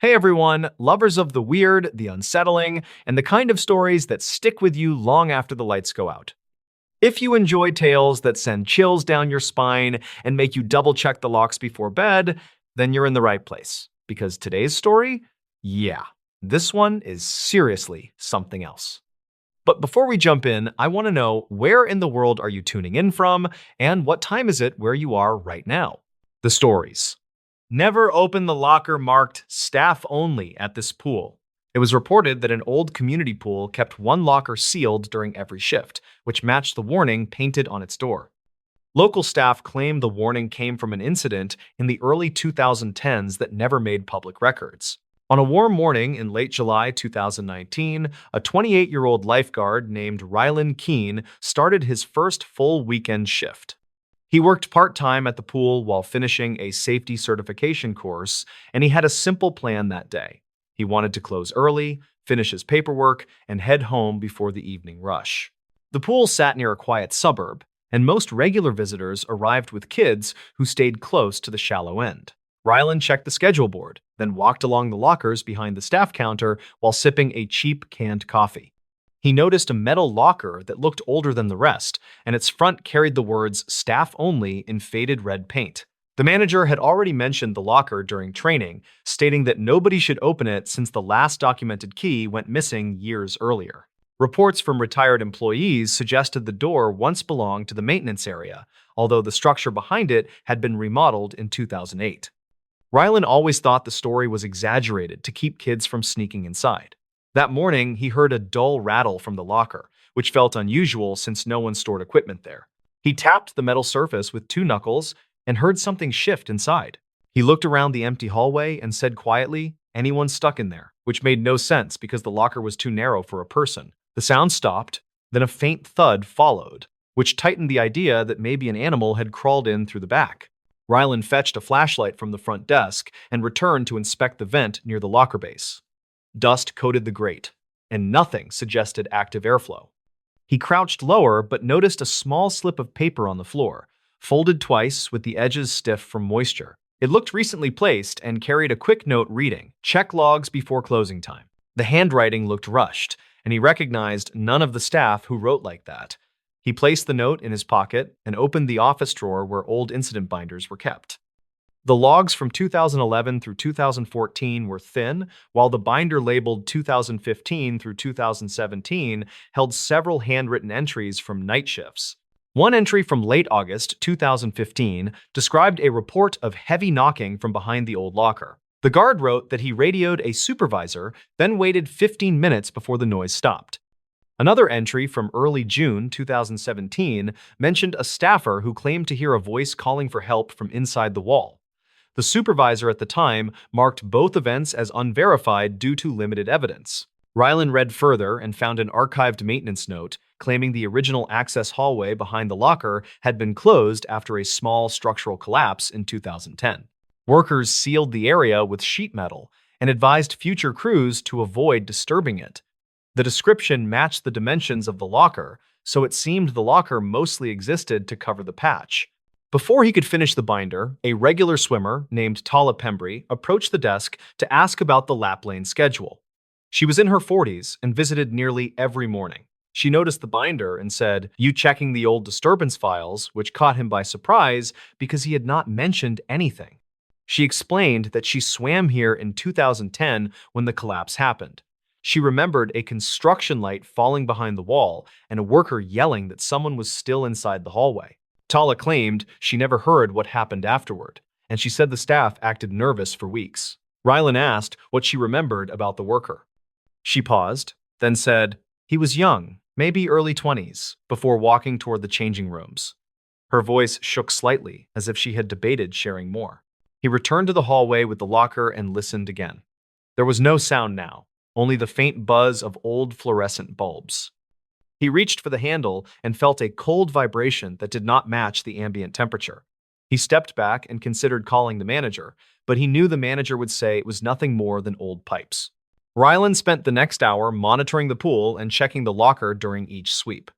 Hey everyone, lovers of the weird, the unsettling, and the kind of stories that stick with you long after the lights go out. If you enjoy tales that send chills down your spine and make you double-check the locks before bed, then you're in the right place. Because today's story, yeah, this one is seriously something else. But before we jump in, I want to know, where in the world are you tuning in from, and what time is it where you are right now? The stories. Never open the locker marked staff only at this pool. It was reported that an old community pool kept one locker sealed during every shift, which matched the warning painted on its door. Local staff claim the warning came from an incident in the early 2010s that never made public records. On a warm morning in late July 2019, a 28-year-old lifeguard named Rylan Keene started his first full weekend shift. He worked part-time at the pool while finishing a safety certification course, and he had a simple plan that day. He wanted to close early, finish his paperwork, and head home before the evening rush. The pool sat near a quiet suburb, and most regular visitors arrived with kids who stayed close to the shallow end. Rylan checked the schedule board, then walked along the lockers behind the staff counter while sipping a cheap canned coffee. He noticed a metal locker that looked older than the rest, and its front carried the words "Staff Only" in faded red paint. The manager had already mentioned the locker during training, stating that nobody should open it since the last documented key went missing years earlier. Reports from retired employees suggested the door once belonged to the maintenance area, although the structure behind it had been remodeled in 2008. Rylan always thought the story was exaggerated to keep kids from sneaking inside. That morning, he heard a dull rattle from the locker, which felt unusual since no one stored equipment there. He tapped the metal surface with two knuckles and heard something shift inside. He looked around the empty hallway and said quietly, "Anyone stuck in there?" which made no sense because the locker was too narrow for a person. The sound stopped, then a faint thud followed, which tightened the idea that maybe an animal had crawled in through the back. Rylan fetched a flashlight from the front desk and returned to inspect the vent near the locker base. Dust coated the grate, and nothing suggested active airflow. He crouched lower but noticed a small slip of paper on the floor, folded twice with the edges stiff from moisture. It looked recently placed and carried a quick note reading, "Check logs before closing time." The handwriting looked rushed, and he recognized none of the staff who wrote like that. He placed the note in his pocket and opened the office drawer where old incident binders were kept. The logs from 2011 through 2014 were thin, while the binder labeled 2015 through 2017 held several handwritten entries from night shifts. One entry from late August 2015 described a report of heavy knocking from behind the old locker. The guard wrote that he radioed a supervisor, then waited 15 minutes before the noise stopped. Another entry from early June 2017 mentioned a staffer who claimed to hear a voice calling for help from inside the wall. The supervisor at the time marked both events as unverified due to limited evidence. Rylan read further and found an archived maintenance note claiming the original access hallway behind the locker had been closed after a small structural collapse in 2010. Workers sealed the area with sheet metal and advised future crews to avoid disturbing it. The description matched the dimensions of the locker, so it seemed the locker mostly existed to cover the patch. Before he could finish the binder, a regular swimmer named Tala Pembry approached the desk to ask about the lap lane schedule. She was in her 40s and visited nearly every morning. She noticed the binder and said, "You checking the old disturbance files," which caught him by surprise because he had not mentioned anything. She explained that she swam here in 2010 when the collapse happened. She remembered a construction light falling behind the wall and a worker yelling that someone was still inside the hallway. Tala claimed she never heard what happened afterward, and she said the staff acted nervous for weeks. Rylan asked what she remembered about the worker. She paused, then said, "He was young, maybe early 20s, before walking toward the changing rooms." Her voice shook slightly, as if she had debated sharing more. He returned to the hallway with the locker and listened again. There was no sound now, only the faint buzz of old fluorescent bulbs. He reached for the handle and felt a cold vibration that did not match the ambient temperature. He stepped back and considered calling the manager, but he knew the manager would say it was nothing more than old pipes. Rylan spent the next hour monitoring the pool and checking the locker during each sweep.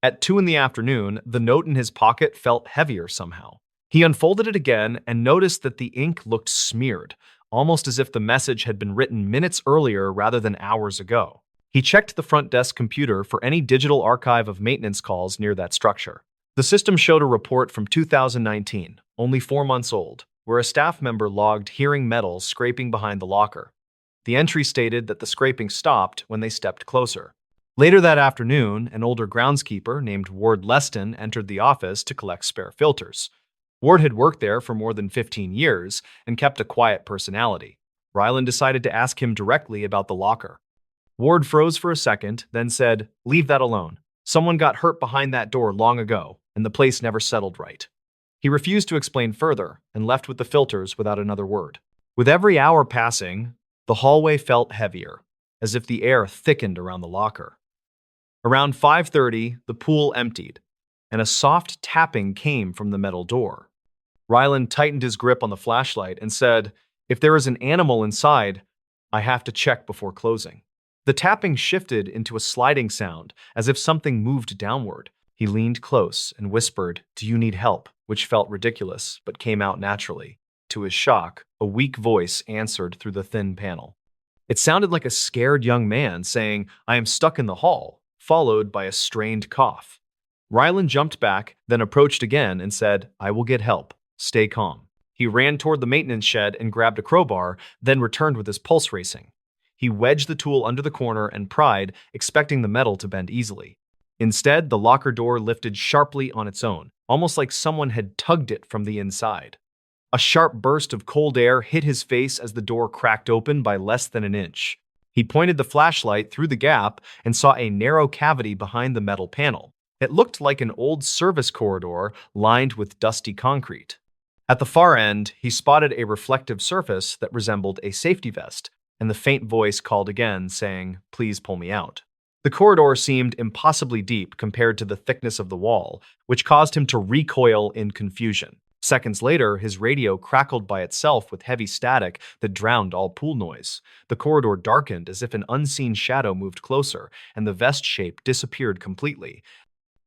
At 2 in the afternoon, the note in his pocket felt heavier somehow. He unfolded it again and noticed that the ink looked smeared, almost as if the message had been written minutes earlier rather than hours ago. He checked the front desk computer for any digital archive of maintenance calls near that structure. The system showed a report from 2019, only 4 months old, where a staff member logged hearing metal scraping behind the locker. The entry stated that the scraping stopped when they stepped closer. Later that afternoon, an older groundskeeper named Ward Leston entered the office to collect spare filters. Ward had worked there for more than 15 years and kept a quiet personality. Ryland decided to ask him directly about the locker. Ward froze for a second, then said, "Leave that alone. Someone got hurt behind that door long ago, and the place never settled right." He refused to explain further and left with the filters without another word. With every hour passing, the hallway felt heavier, as if the air thickened around the locker. Around 5:30, the pool emptied, and a soft tapping came from the metal door. Ryland tightened his grip on the flashlight and said, "If there is an animal inside, I have to check before closing." The tapping shifted into a sliding sound, as if something moved downward. He leaned close and whispered, "Do you need help?" which felt ridiculous, but came out naturally. To his shock, a weak voice answered through the thin panel. It sounded like a scared young man saying, "I am stuck in the hall," followed by a strained cough. Ryland jumped back, then approached again and said, "I will get help. Stay calm." He ran toward the maintenance shed and grabbed a crowbar, then returned with his pulse racing. He wedged the tool under the corner and pried, expecting the metal to bend easily. Instead, the locker door lifted sharply on its own, almost like someone had tugged it from the inside. A sharp burst of cold air hit his face as the door cracked open by less than an inch. He pointed the flashlight through the gap and saw a narrow cavity behind the metal panel. It looked like an old service corridor lined with dusty concrete. At the far end, he spotted a reflective surface that resembled a safety vest, and the faint voice called again, saying, "Please pull me out." The corridor seemed impossibly deep compared to the thickness of the wall, which caused him to recoil in confusion. Seconds later, his radio crackled by itself with heavy static that drowned all pool noise. The corridor darkened as if an unseen shadow moved closer, and the vest shape disappeared completely.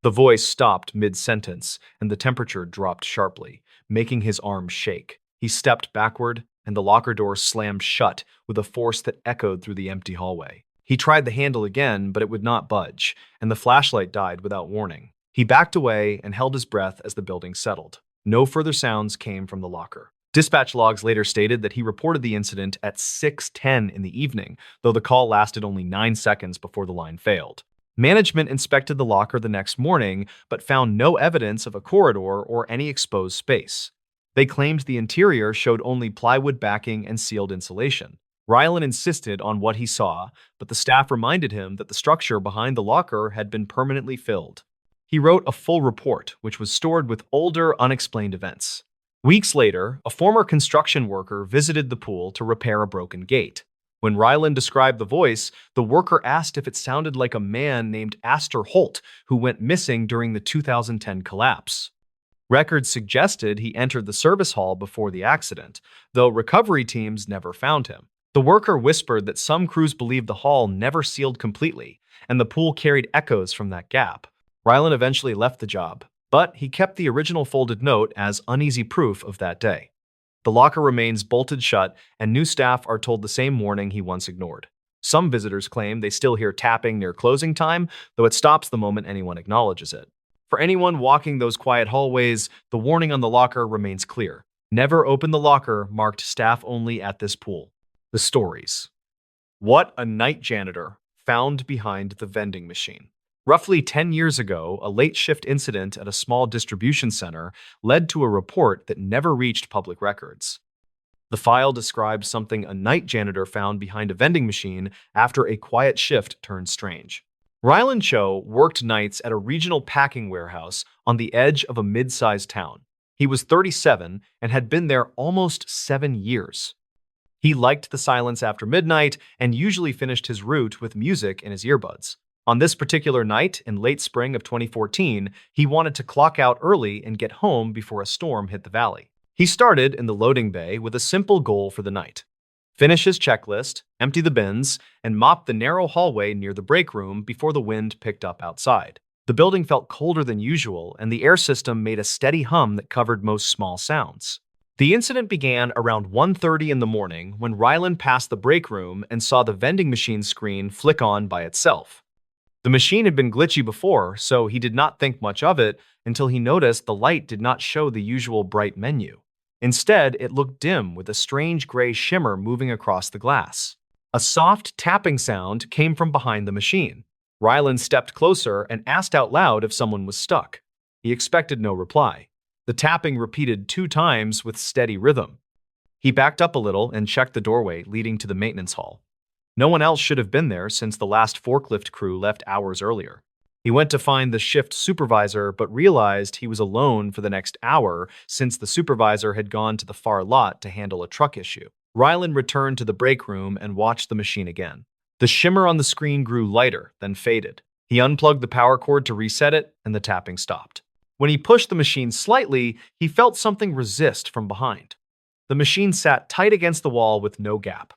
The voice stopped mid-sentence, and the temperature dropped sharply, making his arms shake. He stepped backward, and the locker door slammed shut with a force that echoed through the empty hallway. He tried the handle again, but it would not budge, and the flashlight died without warning. He backed away and held his breath as the building settled. No further sounds came from the locker. Dispatch logs later stated that he reported the incident at 6:10 in the evening, though the call lasted only 9 seconds before the line failed. Management inspected the locker the next morning, but found no evidence of a corridor or any exposed space. They claimed the interior showed only plywood backing and sealed insulation. Ryland insisted on what he saw, but the staff reminded him that the structure behind the locker had been permanently filled. He wrote a full report, which was stored with older, unexplained events. Weeks later, a former construction worker visited the pool to repair a broken gate. When Ryland described the voice, the worker asked if it sounded like a man named Astor Holt, who went missing during the 2010 collapse. Records suggested he entered the service hall before the accident, though recovery teams never found him. The worker whispered that some crews believed the hall never sealed completely, and the pool carried echoes from that gap. Ryland eventually left the job, but he kept the original folded note as uneasy proof of that day. The locker remains bolted shut, and new staff are told the same warning he once ignored. Some visitors claim they still hear tapping near closing time, though it stops the moment anyone acknowledges it. For anyone walking those quiet hallways, the warning on the locker remains clear. Never open the locker marked staff only at this pool. The stories. What a night janitor found behind the vending machine. Roughly 10 years ago, a late shift incident at a small distribution center led to a report that never reached public records. The file described something a night janitor found behind a vending machine after a quiet shift turned strange. Ryland Cho worked nights at a regional packing warehouse on the edge of a mid-sized town. He was 37 and had been there almost 7 years. He liked the silence after midnight and usually finished his route with music in his earbuds. On this particular night, in late spring of 2014, he wanted to clock out early and get home before a storm hit the valley. He started in the loading bay with a simple goal for the night: finish his checklist, empty the bins, and mop the narrow hallway near the break room before the wind picked up outside. The building felt colder than usual, and the air system made a steady hum that covered most small sounds. The incident began around 1:30 in the morning when Rylan passed the break room and saw the vending machine screen flick on by itself. The machine had been glitchy before, so he did not think much of it until he noticed the light did not show the usual bright menu. Instead, it looked dim with a strange gray shimmer moving across the glass. A soft tapping sound came from behind the machine. Rylan stepped closer and asked out loud if someone was stuck. He expected no reply. The tapping repeated 2 times with steady rhythm. He backed up a little and checked the doorway leading to the maintenance hall. No one else should have been there since the last forklift crew left hours earlier. He went to find the shift supervisor but realized he was alone for the next hour since the supervisor had gone to the far lot to handle a truck issue. Rylan returned to the break room and watched the machine again. The shimmer on the screen grew lighter, then faded. He unplugged the power cord to reset it, and the tapping stopped. When he pushed the machine slightly, he felt something resist from behind. The machine sat tight against the wall with no gap.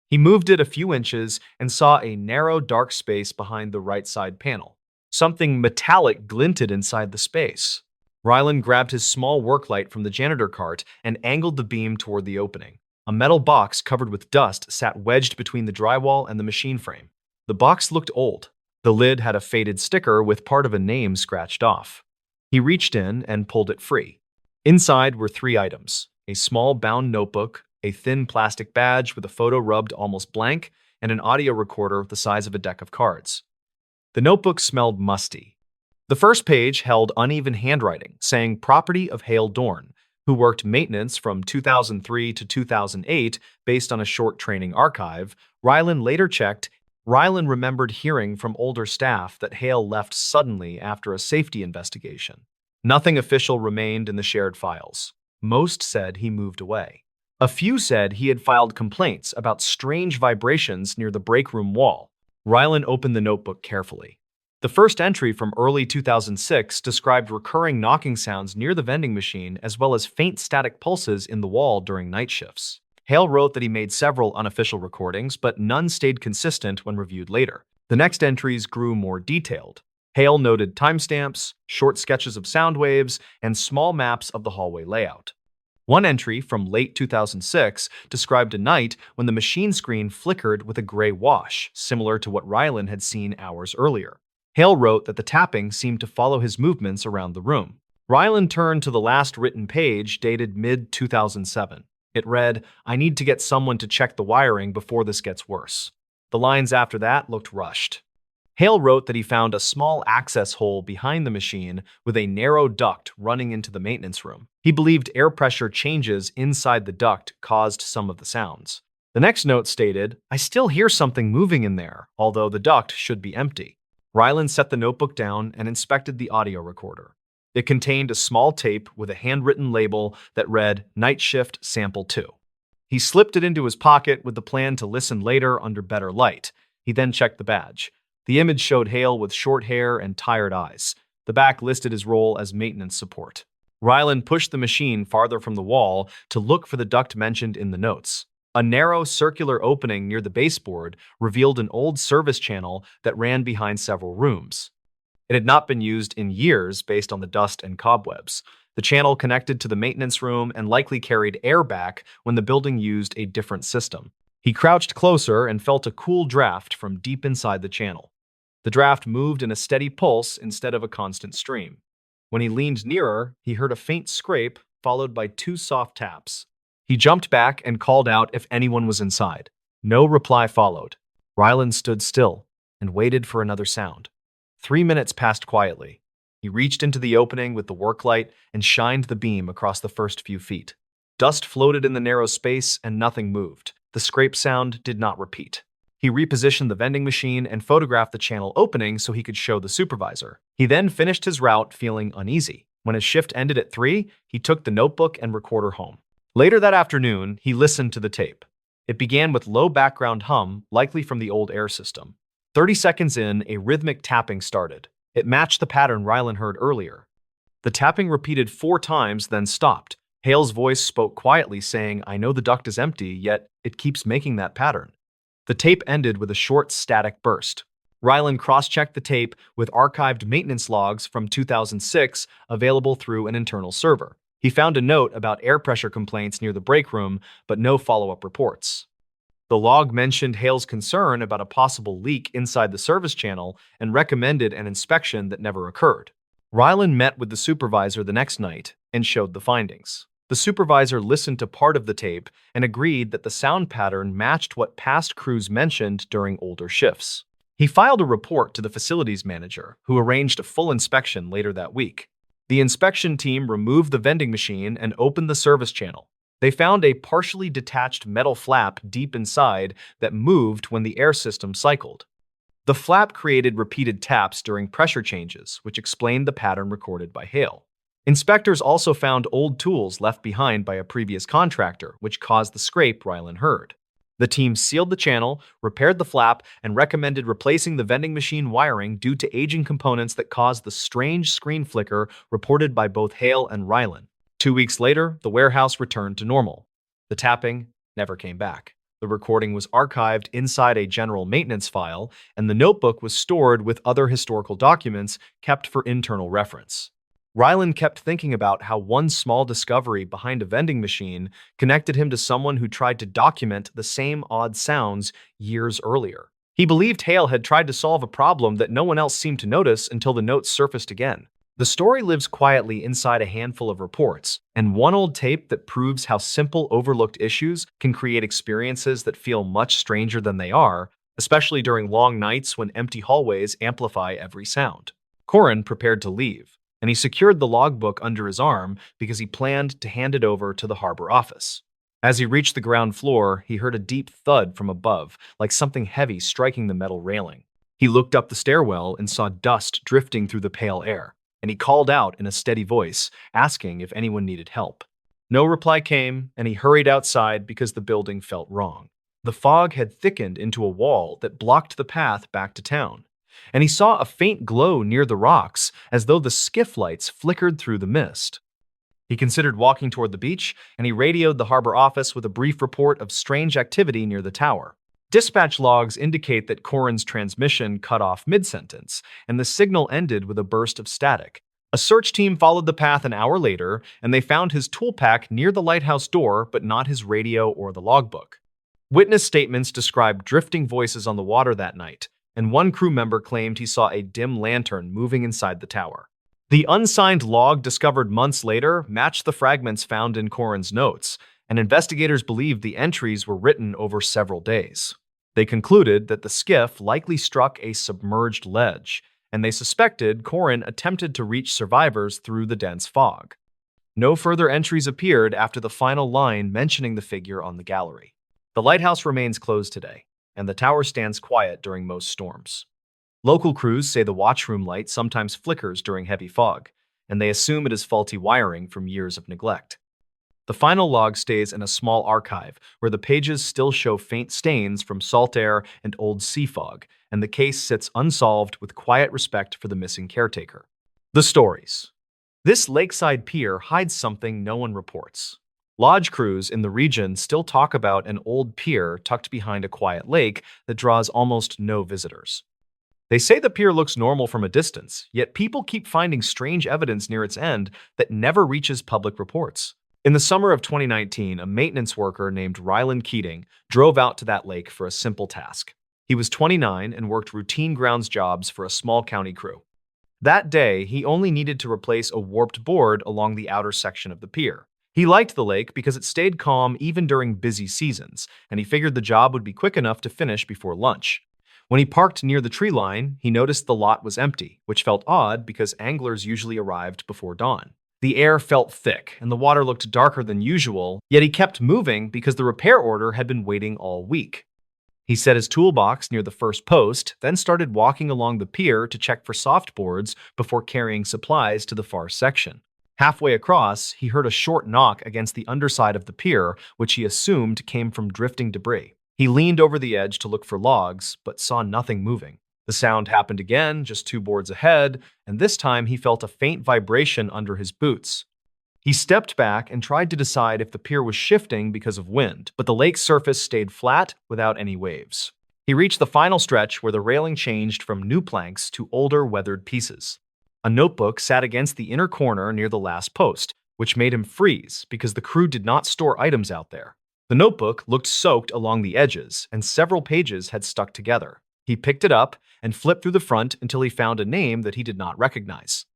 He moved it a few inches and saw a narrow, dark space behind the right side panel. Something metallic glinted inside the space. Rylan grabbed his small work light from the janitor cart and angled the beam toward the opening. A metal box covered with dust sat wedged between the drywall and the machine frame. The box looked old. The lid had a faded sticker with part of a name scratched off. He reached in and pulled it free. Inside were 3 items: a small bound notebook, a thin plastic badge with a photo rubbed almost blank, and an audio recorder the size of a deck of cards. The notebook smelled musty. The first page held uneven handwriting, saying property of Hale Dorn, who worked maintenance from 2003 to 2008 based on a short training archive. Rylan remembered hearing from older staff that Hale left suddenly after a safety investigation. Nothing official remained in the shared files. Most said he moved away. A few said he had filed complaints about strange vibrations near the break room wall. Rylan opened the notebook carefully. The first entry from early 2006 described recurring knocking sounds near the vending machine as well as faint static pulses in the wall during night shifts. Hale wrote that he made several unofficial recordings, but none stayed consistent when reviewed later. The next entries grew more detailed. Hale noted timestamps, short sketches of sound waves, and small maps of the hallway layout. One entry from late 2006 described a night when the machine screen flickered with a gray wash, similar to what Rylan had seen hours earlier. Hale wrote that the tapping seemed to follow his movements around the room. Rylan turned to the last written page dated mid-2007. It read, "I need to get someone to check the wiring before this gets worse." The lines after that looked rushed. Hale wrote that he found a small access hole behind the machine with a narrow duct running into the maintenance room. He believed air pressure changes inside the duct caused some of the sounds. The next note stated, "I still hear something moving in there, although the duct should be empty." Rylan set the notebook down and inspected the audio recorder. It contained a small tape with a handwritten label that read Night Shift Sample 2. He slipped it into his pocket with the plan to listen later under better light. He then checked the badge. The image showed Hale with short hair and tired eyes. The back listed his role as maintenance support. Rylan pushed the machine farther from the wall to look for the duct mentioned in the notes. A narrow circular opening near the baseboard revealed an old service channel that ran behind several rooms. It had not been used in years based on the dust and cobwebs. The channel connected to the maintenance room and likely carried air back when the building used a different system. He crouched closer and felt a cool draft from deep inside the channel. The draft moved in a steady pulse instead of a constant stream. When he leaned nearer, he heard a faint scrape followed by 2 soft taps. He jumped back and called out if anyone was inside. No reply followed. Rylan stood still and waited for another sound. 3 minutes passed quietly. He reached into the opening with the work light and shined the beam across the first few feet. Dust floated in the narrow space and nothing moved. The scrape sound did not repeat. He repositioned the vending machine and photographed the channel opening so he could show the supervisor. He then finished his route feeling uneasy. When his shift ended at 3, he took the notebook and recorder home. Later that afternoon, he listened to the tape. It began with low background hum, likely from the old air system. 30 seconds in, a rhythmic tapping started. It matched the pattern Rylan heard earlier. The tapping repeated 4 times, then stopped. Hale's voice spoke quietly, saying, "I know the duct is empty, yet it keeps making that pattern." The tape ended with a short static burst. Rylan cross-checked the tape with archived maintenance logs from 2006 available through an internal server. He found a note about air pressure complaints near the break room, but no follow-up reports. The log mentioned Hale's concern about a possible leak inside the service channel and recommended an inspection that never occurred. Rylan met with the supervisor the next night and showed the findings. The supervisor listened to part of the tape and agreed that the sound pattern matched what past crews mentioned during older shifts. He filed a report to the facilities manager, who arranged a full inspection later that week. The inspection team removed the vending machine and opened the service channel. They found a partially detached metal flap deep inside that moved when the air system cycled. The flap created repeated taps during pressure changes, which explained the pattern recorded by Hale. Inspectors also found old tools left behind by a previous contractor, which caused the scrape Rylan heard. The team sealed the channel, repaired the flap, and recommended replacing the vending machine wiring due to aging components that caused the strange screen flicker reported by both Hale and Rylan. 2 weeks later, the warehouse returned to normal. The tapping never came back. The recording was archived inside a general maintenance file, and the notebook was stored with other historical documents kept for internal reference. Rylan kept thinking about how one small discovery behind a vending machine connected him to someone who tried to document the same odd sounds years earlier. He believed Hale had tried to solve a problem that no one else seemed to notice until the notes surfaced again. The story lives quietly inside a handful of reports, and one old tape that proves how simple, overlooked issues can create experiences that feel much stranger than they are, especially during long nights when empty hallways amplify every sound. Corin prepared to leave, and he secured the logbook under his arm because he planned to hand it over to the harbor office. As he reached the ground floor, he heard a deep thud from above, like something heavy striking the metal railing. He looked up the stairwell and saw dust drifting through the pale air, and he called out in a steady voice, asking if anyone needed help. No reply came, and he hurried outside because the building felt wrong. The fog had thickened into a wall that blocked the path back to town, and he saw a faint glow near the rocks as though the skiff lights flickered through the mist. He considered walking toward the beach, and he radioed the harbor office with a brief report of strange activity near the tower. Dispatch logs indicate that Corin's transmission cut off mid-sentence, and the signal ended with a burst of static. A search team followed the path an hour later, and they found his tool pack near the lighthouse door, but not his radio or the logbook. Witness statements described drifting voices on the water that night, and one crew member claimed he saw a dim lantern moving inside the tower. The unsigned log discovered months later matched the fragments found in Corin's notes, and investigators believed the entries were written over several days. They concluded that the skiff likely struck a submerged ledge, and they suspected Corin attempted to reach survivors through the dense fog. No further entries appeared after the final line mentioning the figure on the gallery. The lighthouse remains closed today, and the tower stands quiet during most storms. Local crews say the watchroom light sometimes flickers during heavy fog, and they assume it is faulty wiring from years of neglect. The final log stays in a small archive where the pages still show faint stains from salt air and old sea fog, and the case sits unsolved with quiet respect for the missing caretaker. The stories. This lakeside pier hides something no one reports. Lodge crews in the region still talk about an old pier tucked behind a quiet lake that draws almost no visitors. They say the pier looks normal from a distance, yet people keep finding strange evidence near its end that never reaches public reports. In the summer of 2019, a maintenance worker named Rylan Keating drove out to that lake for a simple task. He was 29 and worked routine grounds jobs for a small county crew. That day, he only needed to replace a warped board along the outer section of the pier. He liked the lake because it stayed calm even during busy seasons, and he figured the job would be quick enough to finish before lunch. When he parked near the tree line, he noticed the lot was empty, which felt odd because anglers usually arrived before dawn. The air felt thick, and the water looked darker than usual, yet he kept moving because the repair order had been waiting all week. He set his toolbox near the first post, then started walking along the pier to check for soft boards before carrying supplies to the far section. Halfway across, he heard a short knock against the underside of the pier, which he assumed came from drifting debris. He leaned over the edge to look for logs, but saw nothing moving. The sound happened again, just 2 boards ahead, and this time he felt a faint vibration under his boots. He stepped back and tried to decide if the pier was shifting because of wind, but the lake's surface stayed flat without any waves. He reached the final stretch where the railing changed from new planks to older, weathered pieces. A notebook sat against the inner corner near the last post, which made him freeze because the crew did not store items out there. The notebook looked soaked along the edges, and several pages had stuck together. He picked it up and flipped through the front until he found a name that he did not recognize.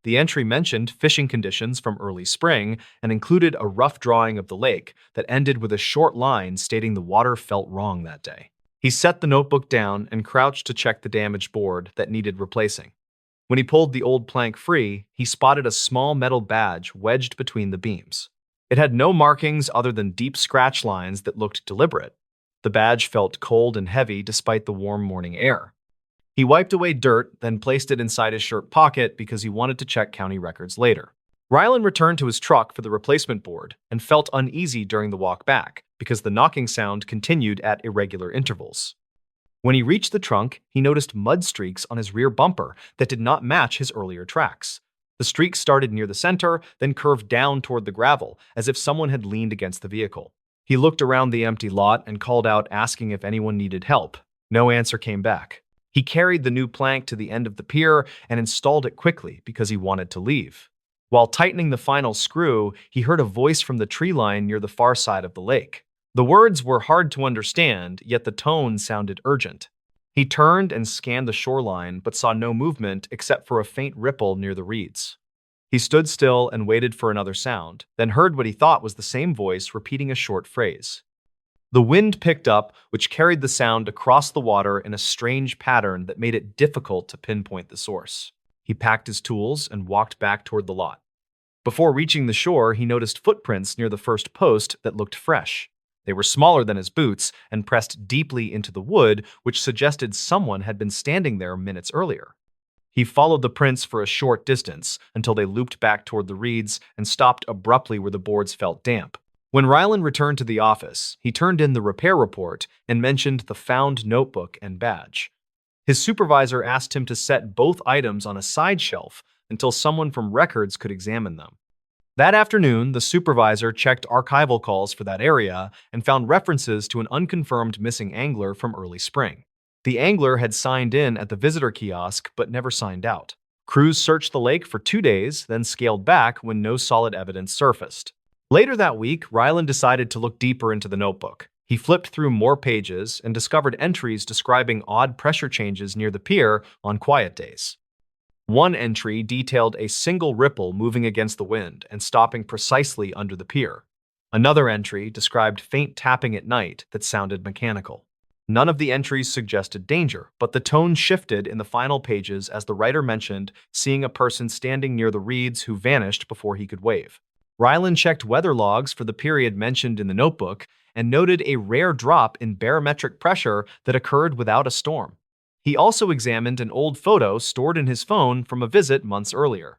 The entry mentioned fishing conditions from early spring and included a rough drawing of the lake that ended with a short line stating the water felt wrong that day. He set the notebook down and crouched to check the damaged board that needed replacing. When he pulled the old plank free, he spotted a small metal badge wedged between the beams. It had no markings other than deep scratch lines that looked deliberate. The badge felt cold and heavy despite the warm morning air. He wiped away dirt, then placed it inside his shirt pocket because he wanted to check county records later. Rylan returned to his truck for the replacement board and felt uneasy during the walk back because the knocking sound continued at irregular intervals. When he reached the trunk, he noticed mud streaks on his rear bumper that did not match his earlier tracks. The streaks started near the center, then curved down toward the gravel, as if someone had leaned against the vehicle. He looked around the empty lot and called out asking if anyone needed help. No answer came back. He carried the new plank to the end of the pier and installed it quickly because he wanted to leave. While tightening the final screw, he heard a voice from the tree line near the far side of the lake. The words were hard to understand, yet the tone sounded urgent. He turned and scanned the shoreline, but saw no movement except for a faint ripple near the reeds. He stood still and waited for another sound, then heard what he thought was the same voice repeating a short phrase. The wind picked up, which carried the sound across the water in a strange pattern that made it difficult to pinpoint the source. He packed his tools and walked back toward the lot. Before reaching the shore, he noticed footprints near the first post that looked fresh. They were smaller than his boots and pressed deeply into the wood, which suggested someone had been standing there minutes earlier. He followed the prints for a short distance until they looped back toward the reeds and stopped abruptly where the boards felt damp. When Rylan returned to the office, he turned in the repair report and mentioned the found notebook and badge. His supervisor asked him to set both items on a side shelf until someone from records could examine them. That afternoon, the supervisor checked archival calls for that area and found references to an unconfirmed missing angler from early spring. The angler had signed in at the visitor kiosk but never signed out. Crews searched the lake for 2 days, then scaled back when no solid evidence surfaced. Later that week, Rylan decided to look deeper into the notebook. He flipped through more pages and discovered entries describing odd pressure changes near the pier on quiet days. One entry detailed a single ripple moving against the wind and stopping precisely under the pier. Another entry described faint tapping at night that sounded mechanical. None of the entries suggested danger, but the tone shifted in the final pages as the writer mentioned seeing a person standing near the reeds who vanished before he could wave. Rylan checked weather logs for the period mentioned in the notebook and noted a rare drop in barometric pressure that occurred without a storm. He also examined an old photo stored in his phone from a visit months earlier.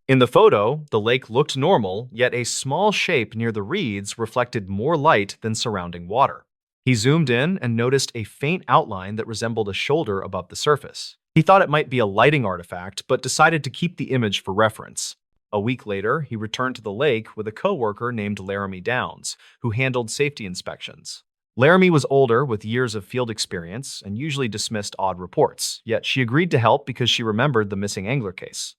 In the photo, the lake looked normal, yet a small shape near the reeds reflected more light than surrounding water. He zoomed in and noticed a faint outline that resembled a shoulder above the surface. He thought it might be a lighting artifact, but decided to keep the image for reference. A week later, he returned to the lake with a coworker named Laramie Downs, who handled safety inspections. Laramie was older with years of field experience and usually dismissed odd reports, yet she agreed to help because she remembered the missing angler case.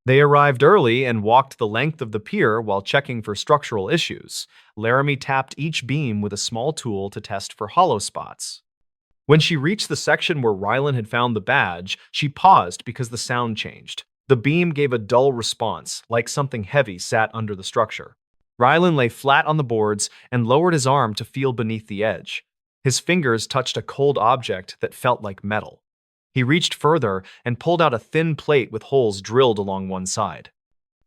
They arrived early and walked the length of the pier while checking for structural issues. Laramie tapped each beam with a small tool to test for hollow spots. When she reached the section where Rylan had found the badge, she paused because the sound changed. The beam gave a dull response, like something heavy sat under the structure. Rylan lay flat on the boards and lowered his arm to feel beneath the edge. His fingers touched a cold object that felt like metal. He reached further and pulled out a thin plate with holes drilled along one side.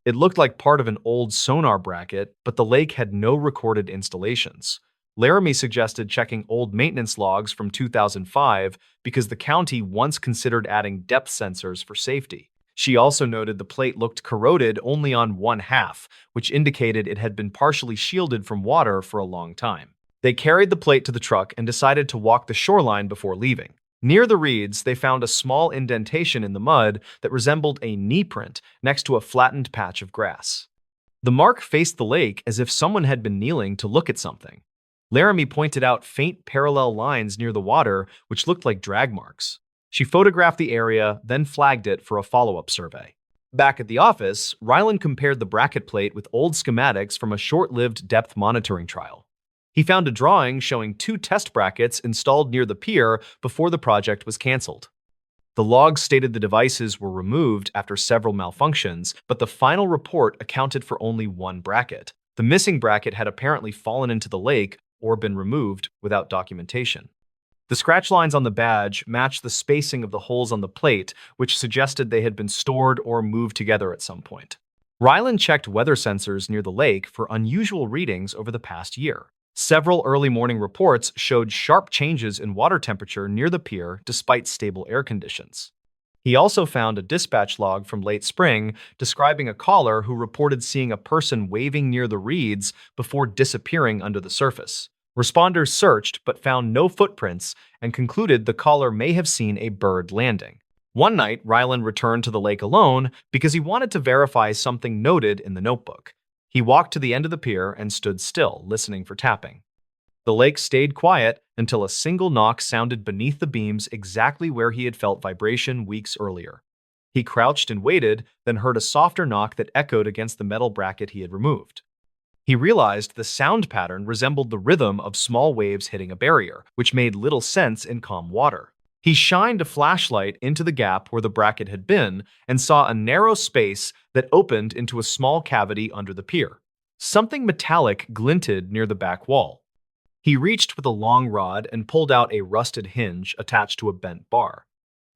It looked like part of an old sonar bracket, but the lake had no recorded installations. Laramie suggested checking old maintenance logs from 2005 because the county once considered adding depth sensors for safety. She also noted the plate looked corroded only on one half, which indicated it had been partially shielded from water for a long time. They carried the plate to the truck and decided to walk the shoreline before leaving. Near the reeds, they found a small indentation in the mud that resembled a knee print next to a flattened patch of grass. The mark faced the lake as if someone had been kneeling to look at something. Laramie pointed out faint parallel lines near the water, which looked like drag marks. She photographed the area, then flagged it for a follow-up survey. Back at the office, Rylan compared the bracket plate with old schematics from a short-lived depth monitoring trial. He found a drawing showing two test brackets installed near the pier before the project was canceled. The logs stated the devices were removed after several malfunctions, but the final report accounted for only one bracket. The missing bracket had apparently fallen into the lake or been removed without documentation. The scratch lines on the badge matched the spacing of the holes on the plate, which suggested they had been stored or moved together at some point. Rylan checked weather sensors near the lake for unusual readings over the past year. Several early morning reports showed sharp changes in water temperature near the pier despite stable air conditions. He also found a dispatch log from late spring describing a caller who reported seeing a person waving near the reeds before disappearing under the surface. Responders searched but found no footprints and concluded the caller may have seen a bird landing. One night, Rylan returned to the lake alone because he wanted to verify something noted in the notebook. He walked to the end of the pier and stood still, listening for tapping. The lake stayed quiet until a single knock sounded beneath the beams exactly where he had felt vibration weeks earlier. He crouched and waited, then heard a softer knock that echoed against the metal bracket he had removed. He realized the sound pattern resembled the rhythm of small waves hitting a barrier, which made little sense in calm water. He shined a flashlight into the gap where the bracket had been and saw a narrow space that opened into a small cavity under the pier. Something metallic glinted near the back wall. He reached with a long rod and pulled out a rusted hinge attached to a bent bar.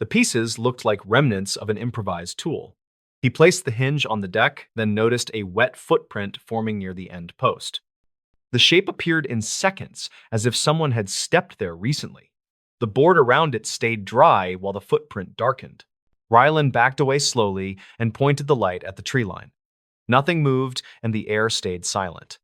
The pieces looked like remnants of an improvised tool. He placed the hinge on the deck, then noticed a wet footprint forming near the end post. The shape appeared in seconds, as if someone had stepped there recently. The board around it stayed dry while the footprint darkened. Rylan backed away slowly and pointed the light at the tree line. Nothing moved, and the air stayed silent.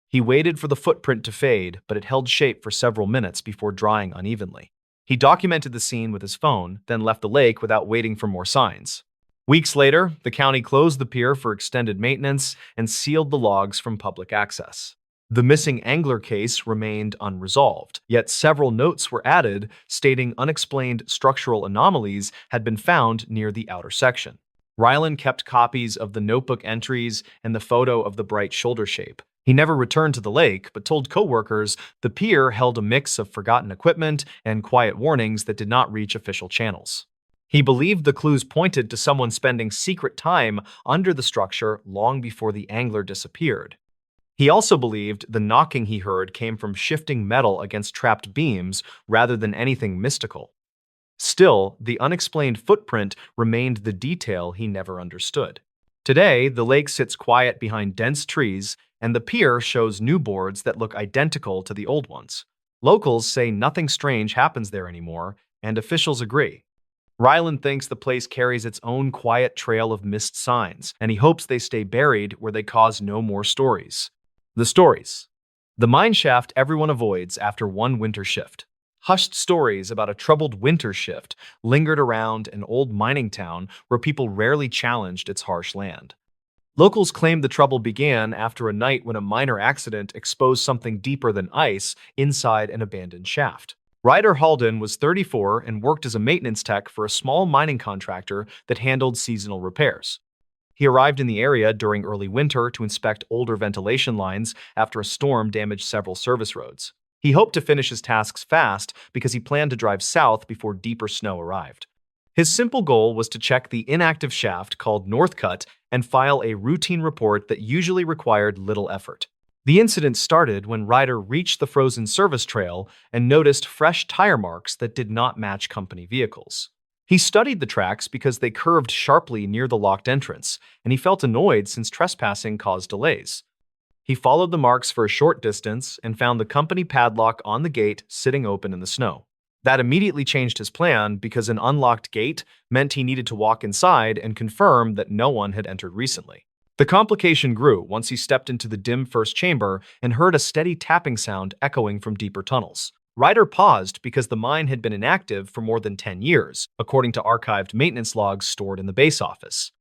He waited for the footprint to fade, but it held shape for several minutes before drying unevenly. He documented the scene with his phone, then left the lake without waiting for more signs. Weeks later, the county closed the pier for extended maintenance and sealed the logs from public access. The missing angler case remained unresolved, yet several notes were added stating unexplained structural anomalies had been found near the outer section. Rylan kept copies of the notebook entries and the photo of the bright shoulder shape. He never returned to the lake, but told coworkers the pier held a mix of forgotten equipment and quiet warnings that did not reach official channels. He believed the clues pointed to someone spending secret time under the structure long before the angler disappeared. He also believed the knocking he heard came from shifting metal against trapped beams rather than anything mystical. Still, the unexplained footprint remained the detail he never understood. Today, the lake sits quiet behind dense trees, and the pier shows new boards that look identical to the old ones. Locals say nothing strange happens there anymore, and officials agree. Rylan thinks the place carries its own quiet trail of missed signs, and he hopes they stay buried where they cause no more stories. The stories. The mine shaft everyone avoids after one winter shift. Hushed stories about a troubled winter shift lingered around an old mining town where people rarely challenged its harsh land. Locals claimed the trouble began after a night when a minor accident exposed something deeper than ice inside an abandoned shaft. Ryder Halden was 34 and worked as a maintenance tech for a small mining contractor that handled seasonal repairs. He arrived in the area during early winter to inspect older ventilation lines after a storm damaged several service roads. He hoped to finish his tasks fast because he planned to drive south before deeper snow arrived. His simple goal was to check the inactive shaft called Northcut and file a routine report that usually required little effort. The incident started when Ryder reached the frozen service trail and noticed fresh tire marks that did not match company vehicles. He studied the tracks because they curved sharply near the locked entrance, and he felt annoyed since trespassing caused delays. He followed the marks for a short distance and found the company padlock on the gate sitting open in the snow. That immediately changed his plan because an unlocked gate meant he needed to walk inside and confirm that no one had entered recently. The complication grew once he stepped into the dim first chamber and heard a steady tapping sound echoing from deeper tunnels. Ryder paused because the mine had been inactive for more than 10 years, according to archived maintenance logs stored in the base office.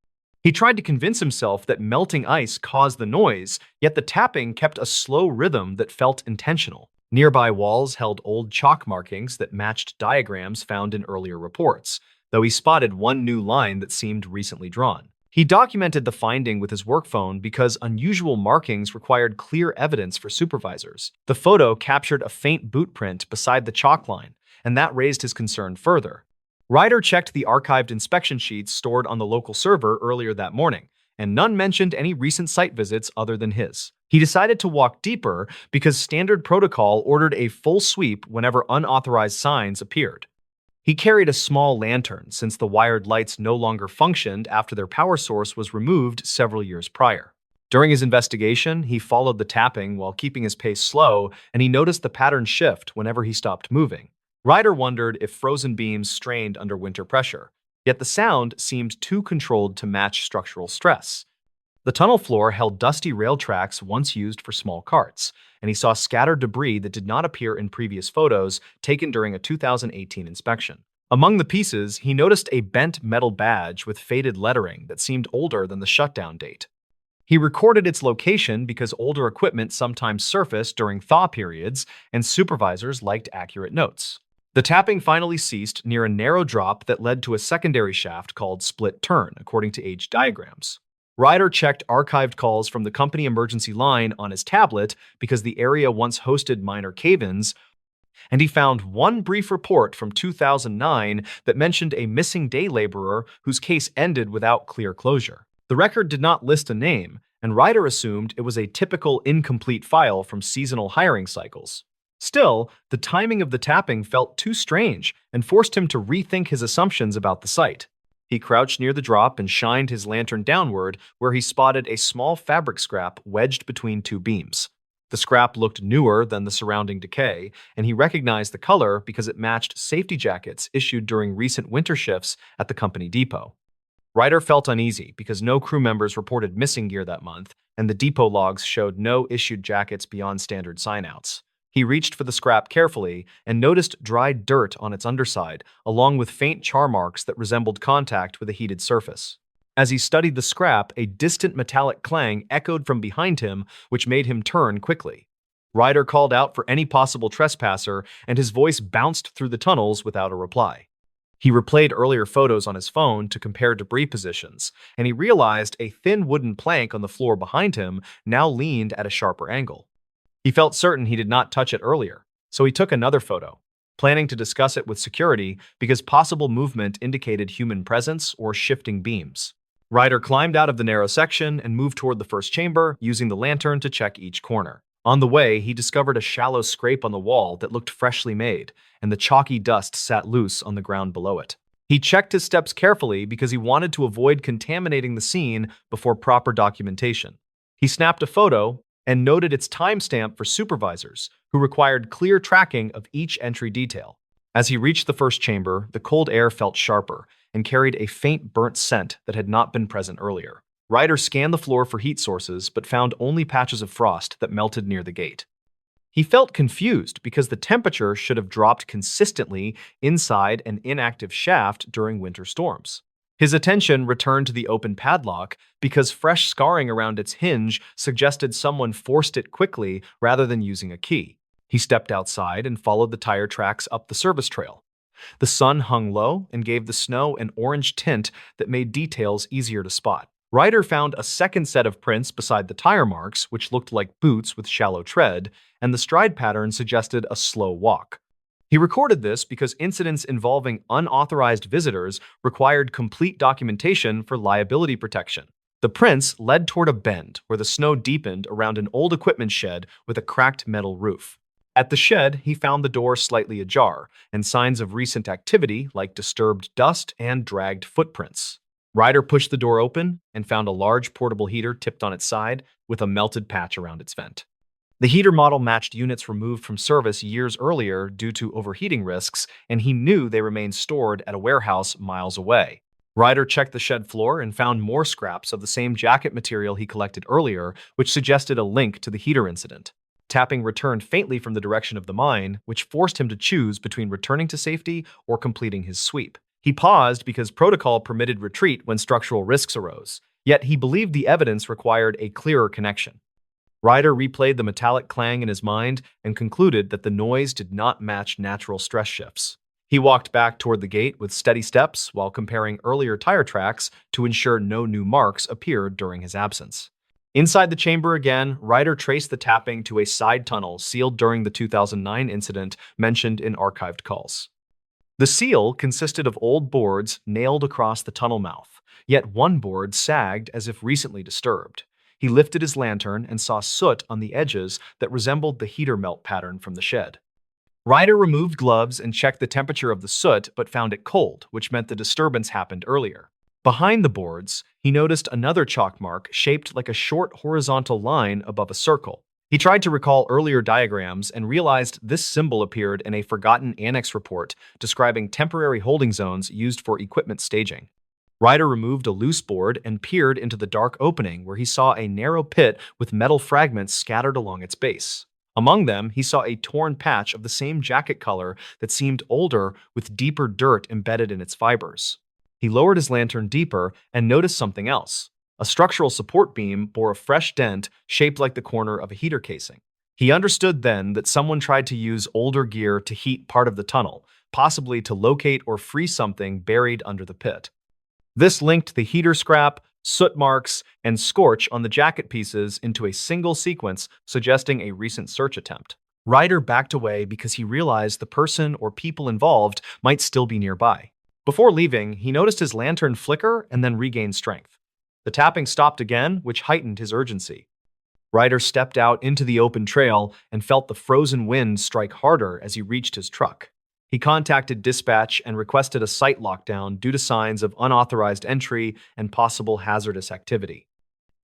He tried to convince himself that melting ice caused the noise, yet the tapping kept a slow rhythm that felt intentional. Nearby walls held old chalk markings that matched diagrams found in earlier reports, though he spotted one new line that seemed recently drawn. He documented the finding with his work phone because unusual markings required clear evidence for supervisors. The photo captured a faint boot print beside the chalk line, and that raised his concern further. Ryder checked the archived inspection sheets stored on the local server earlier that morning, and none mentioned any recent site visits other than his. He decided to walk deeper because standard protocol ordered a full sweep whenever unauthorized signs appeared. He carried a small lantern since the wired lights no longer functioned after their power source was removed several years prior. During his investigation, he followed the tapping while keeping his pace slow, and he noticed the pattern shift whenever he stopped moving. Ryder wondered if frozen beams strained under winter pressure, yet the sound seemed too controlled to match structural stress. The tunnel floor held dusty rail tracks once used for small carts, and he saw scattered debris that did not appear in previous photos taken during a 2018 inspection. Among the pieces, he noticed a bent metal badge with faded lettering that seemed older than the shutdown date. He recorded its location because older equipment sometimes surfaced during thaw periods, and supervisors liked accurate notes. The tapping finally ceased near a narrow drop that led to a secondary shaft called split turn, according to age diagrams. Ryder checked archived calls from the company emergency line on his tablet because the area once hosted minor cave-ins, and he found one brief report from 2009 that mentioned a missing day laborer whose case ended without clear closure. The record did not list a name, and Ryder assumed it was a typical incomplete file from seasonal hiring cycles. Still, the timing of the tapping felt too strange and forced him to rethink his assumptions about the site. He crouched near the drop and shined his lantern downward, where he spotted a small fabric scrap wedged between two beams. The scrap looked newer than the surrounding decay, and he recognized the color because it matched safety jackets issued during recent winter shifts at the company depot. Ryder felt uneasy because no crew members reported missing gear that month, and the depot logs showed no issued jackets beyond standard signouts. He reached for the scrap carefully and noticed dried dirt on its underside, along with faint char marks that resembled contact with a heated surface. As he studied the scrap, a distant metallic clang echoed from behind him, which made him turn quickly. Ryder called out for any possible trespasser, and his voice bounced through the tunnels without a reply. He replayed earlier photos on his phone to compare debris positions, and he realized a thin wooden plank on the floor behind him now leaned at a sharper angle. He felt certain he did not touch it earlier, so he took another photo, planning to discuss it with security because possible movement indicated human presence or shifting beams. Ryder climbed out of the narrow section and moved toward the first chamber, using the lantern to check each corner. On the way, he discovered a shallow scrape on the wall that looked freshly made, and the chalky dust sat loose on the ground below it. He checked his steps carefully because he wanted to avoid contaminating the scene before proper documentation. He snapped a photo and noted its timestamp for supervisors, who required clear tracking of each entry detail. As he reached the first chamber, the cold air felt sharper and carried a faint burnt scent that had not been present earlier. Ryder scanned the floor for heat sources but found only patches of frost that melted near the gate. He felt confused because the temperature should have dropped consistently inside an inactive shaft during winter storms. His attention returned to the open padlock because fresh scarring around its hinge suggested someone forced it quickly rather than using a key. He stepped outside and followed the tire tracks up the service trail. The sun hung low and gave the snow an orange tint that made details easier to spot. Ryder found a second set of prints beside the tire marks, which looked like boots with shallow tread, and the stride pattern suggested a slow walk. He recorded this because incidents involving unauthorized visitors required complete documentation for liability protection. The prints led toward a bend where the snow deepened around an old equipment shed with a cracked metal roof. At the shed, he found the door slightly ajar and signs of recent activity like disturbed dust and dragged footprints. Ryder pushed the door open and found a large portable heater tipped on its side with a melted patch around its vent. The heater model matched units removed from service years earlier due to overheating risks, and he knew they remained stored at a warehouse miles away. Ryder checked the shed floor and found more scraps of the same jacket material he collected earlier, which suggested a link to the heater incident. Tapping returned faintly from the direction of the mine, which forced him to choose between returning to safety or completing his sweep. He paused because protocol permitted retreat when structural risks arose, yet he believed the evidence required a clearer connection. Ryder replayed the metallic clang in his mind and concluded that the noise did not match natural stress shifts. He walked back toward the gate with steady steps while comparing earlier tire tracks to ensure no new marks appeared during his absence. Inside the chamber again, Ryder traced the tapping to a side tunnel sealed during the 2009 incident mentioned in archived calls. The seal consisted of old boards nailed across the tunnel mouth, yet one board sagged as if recently disturbed. He lifted his lantern and saw soot on the edges that resembled the heater melt pattern from the shed. Ryder removed gloves and checked the temperature of the soot but found it cold, which meant the disturbance happened earlier. Behind the boards, he noticed another chalk mark shaped like a short horizontal line above a circle. He tried to recall earlier diagrams and realized this symbol appeared in a forgotten annex report describing temporary holding zones used for equipment staging. Ryder removed a loose board and peered into the dark opening where he saw a narrow pit with metal fragments scattered along its base. Among them, he saw a torn patch of the same jacket color that seemed older with deeper dirt embedded in its fibers. He lowered his lantern deeper and noticed something else. A structural support beam bore a fresh dent shaped like the corner of a heater casing. He understood then that someone tried to use older gear to heat part of the tunnel, possibly to locate or free something buried under the pit. This linked the heater scrap, soot marks, and scorch on the jacket pieces into a single sequence, suggesting a recent search attempt. Ryder backed away because he realized the person or people involved might still be nearby. Before leaving, he noticed his lantern flicker and then regain strength. The tapping stopped again, which heightened his urgency. Ryder stepped out into the open trail and felt the frozen wind strike harder as he reached his truck. He contacted dispatch and requested a site lockdown due to signs of unauthorized entry and possible hazardous activity.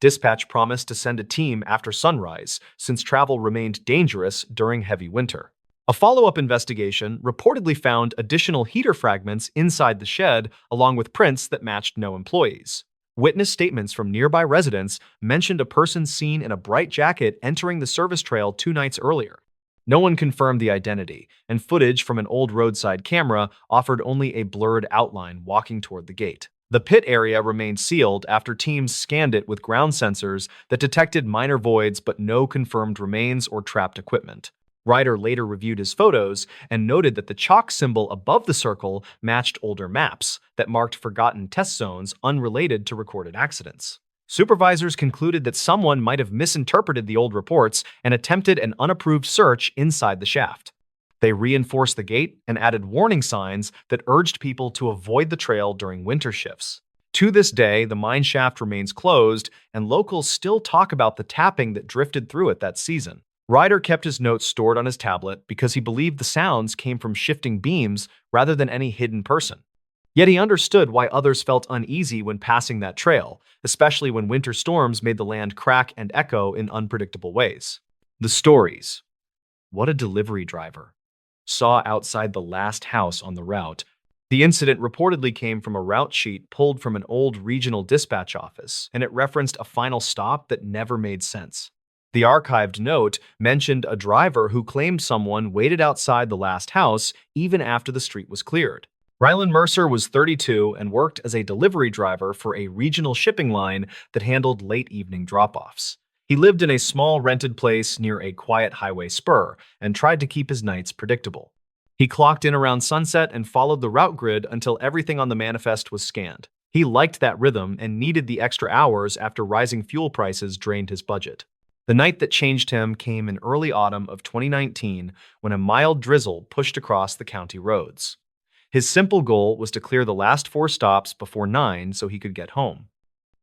Dispatch promised to send a team after sunrise, since travel remained dangerous during heavy winter. A follow-up investigation reportedly found additional heater fragments inside the shed, along with prints that matched no employees. Witness statements from nearby residents mentioned a person seen in a bright jacket entering the service trail 2 nights earlier. No one confirmed the identity, and footage from an old roadside camera offered only a blurred outline walking toward the gate. The pit area remained sealed after teams scanned it with ground sensors that detected minor voids but no confirmed remains or trapped equipment. Ryder later reviewed his photos and noted that the chalk symbol above the circle matched older maps that marked forgotten test zones unrelated to recorded accidents. Supervisors concluded that someone might have misinterpreted the old reports and attempted an unapproved search inside the shaft. They reinforced the gate and added warning signs that urged people to avoid the trail during winter shifts. To this day, the mine shaft remains closed, and locals still talk about the tapping that drifted through it that season. Ryder kept his notes stored on his tablet because he believed the sounds came from shifting beams rather than any hidden person. Yet he understood why others felt uneasy when passing that trail, especially when winter storms made the land crack and echo in unpredictable ways. The stories. What a delivery driver. Saw outside the last house on the route. The incident reportedly came from a route sheet pulled from an old regional dispatch office, and it referenced a final stop that never made sense. The archived note mentioned a driver who claimed someone waited outside the last house even after the street was cleared. Rylan Mercer was 32 and worked as a delivery driver for a regional shipping line that handled late evening drop-offs. He lived in a small rented place near a quiet highway spur and tried to keep his nights predictable. He clocked in around sunset and followed the route grid until everything on the manifest was scanned. He liked that rhythm and needed the extra hours after rising fuel prices drained his budget. The night that changed him came in early autumn of 2019 when a mild drizzle pushed across the county roads. His simple goal was to clear the last 4 stops before 9 so he could get home.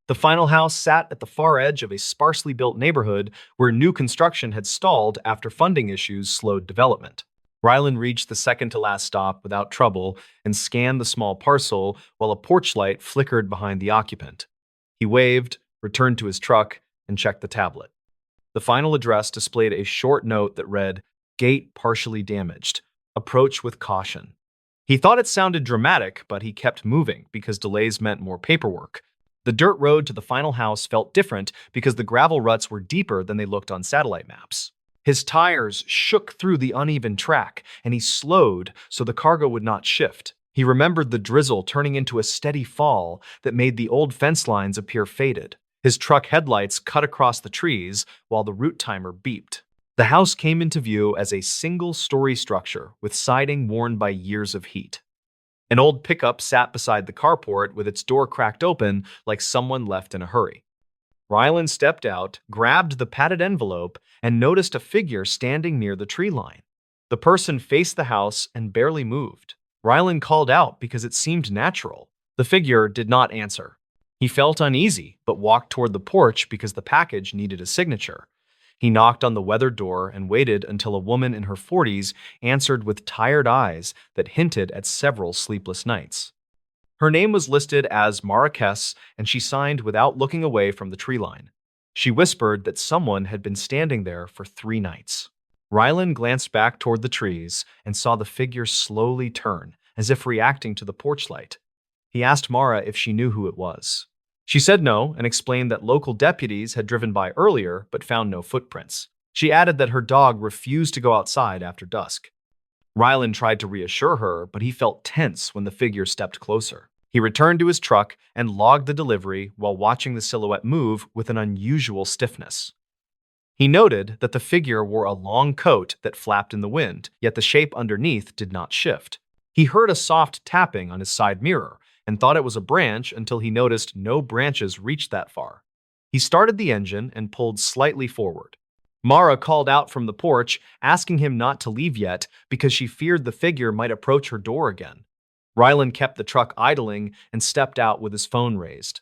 The final house sat at the far edge of a sparsely built neighborhood where new construction had stalled after funding issues slowed development. Rylan reached the second-to-last stop without trouble and scanned the small parcel while a porch light flickered behind the occupant. He waved, returned to his truck, and checked the tablet. The final address displayed a short note that read, "Gate partially damaged. Approach with caution." He thought it sounded dramatic, but he kept moving because delays meant more paperwork. The dirt road to the final house felt different because the gravel ruts were deeper than they looked on satellite maps. His tires shook through the uneven track, and he slowed so the cargo would not shift. He remembered the drizzle turning into a steady fall that made the old fence lines appear faded. His truck headlights cut across the trees while the route timer beeped. The house came into view as a single-story structure with siding worn by years of heat. An old pickup sat beside the carport with its door cracked open like someone left in a hurry. Rylan stepped out, grabbed the padded envelope, and noticed a figure standing near the tree line. The person faced the house and barely moved. Rylan called out because it seemed natural. The figure did not answer. He felt uneasy, but walked toward the porch because the package needed a signature. He knocked on the weathered door and waited until a woman in her 40s answered with tired eyes that hinted at several sleepless nights. Her name was listed as Marquez, and she signed without looking away from the tree line. She whispered that someone had been standing there for 3 nights. Rylan glanced back toward the trees and saw the figure slowly turn, as if reacting to the porch light. He asked Mara if she knew who it was. She said no and explained that local deputies had driven by earlier but found no footprints. She added that her dog refused to go outside after dusk. Rylan tried to reassure her, but he felt tense when the figure stepped closer. He returned to his truck and logged the delivery while watching the silhouette move with an unusual stiffness. He noted that the figure wore a long coat that flapped in the wind, yet the shape underneath did not shift. He heard a soft tapping on his side mirror and thought it was a branch until he noticed no branches reached that far. He started the engine and pulled slightly forward. Mara called out from the porch, asking him not to leave yet because she feared the figure might approach her door again. Rylan kept the truck idling and stepped out with his phone raised.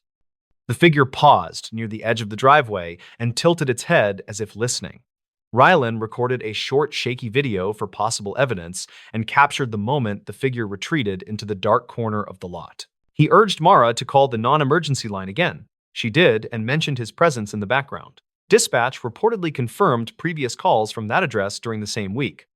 The figure paused near the edge of the driveway and tilted its head as if listening. Rylan recorded a short, shaky video for possible evidence and captured the moment the figure retreated into the dark corner of the lot. He urged Mara to call the non-emergency line again. She did and mentioned his presence in the background. Dispatch reportedly confirmed previous calls from that address during the same week.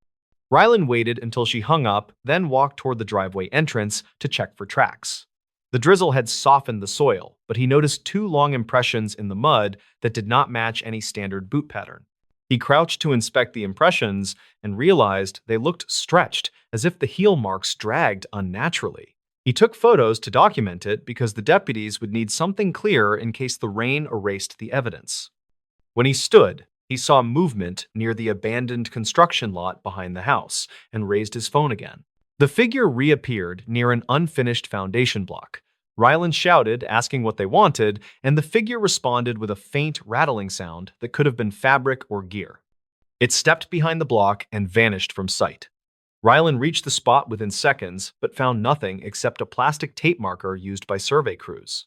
Rylan waited until she hung up, then walked toward the driveway entrance to check for tracks. The drizzle had softened the soil, but he noticed 2 long impressions in the mud that did not match any standard boot pattern. He crouched to inspect the impressions and realized they looked stretched, as if the heel marks dragged unnaturally. He took photos to document it because the deputies would need something clear in case the rain erased the evidence. When he stood, he saw movement near the abandoned construction lot behind the house and raised his phone again. The figure reappeared near an unfinished foundation block. Rylan shouted, asking what they wanted, and the figure responded with a faint rattling sound that could have been fabric or gear. It stepped behind the block and vanished from sight. Rylan reached the spot within seconds, but found nothing except a plastic tape marker used by survey crews.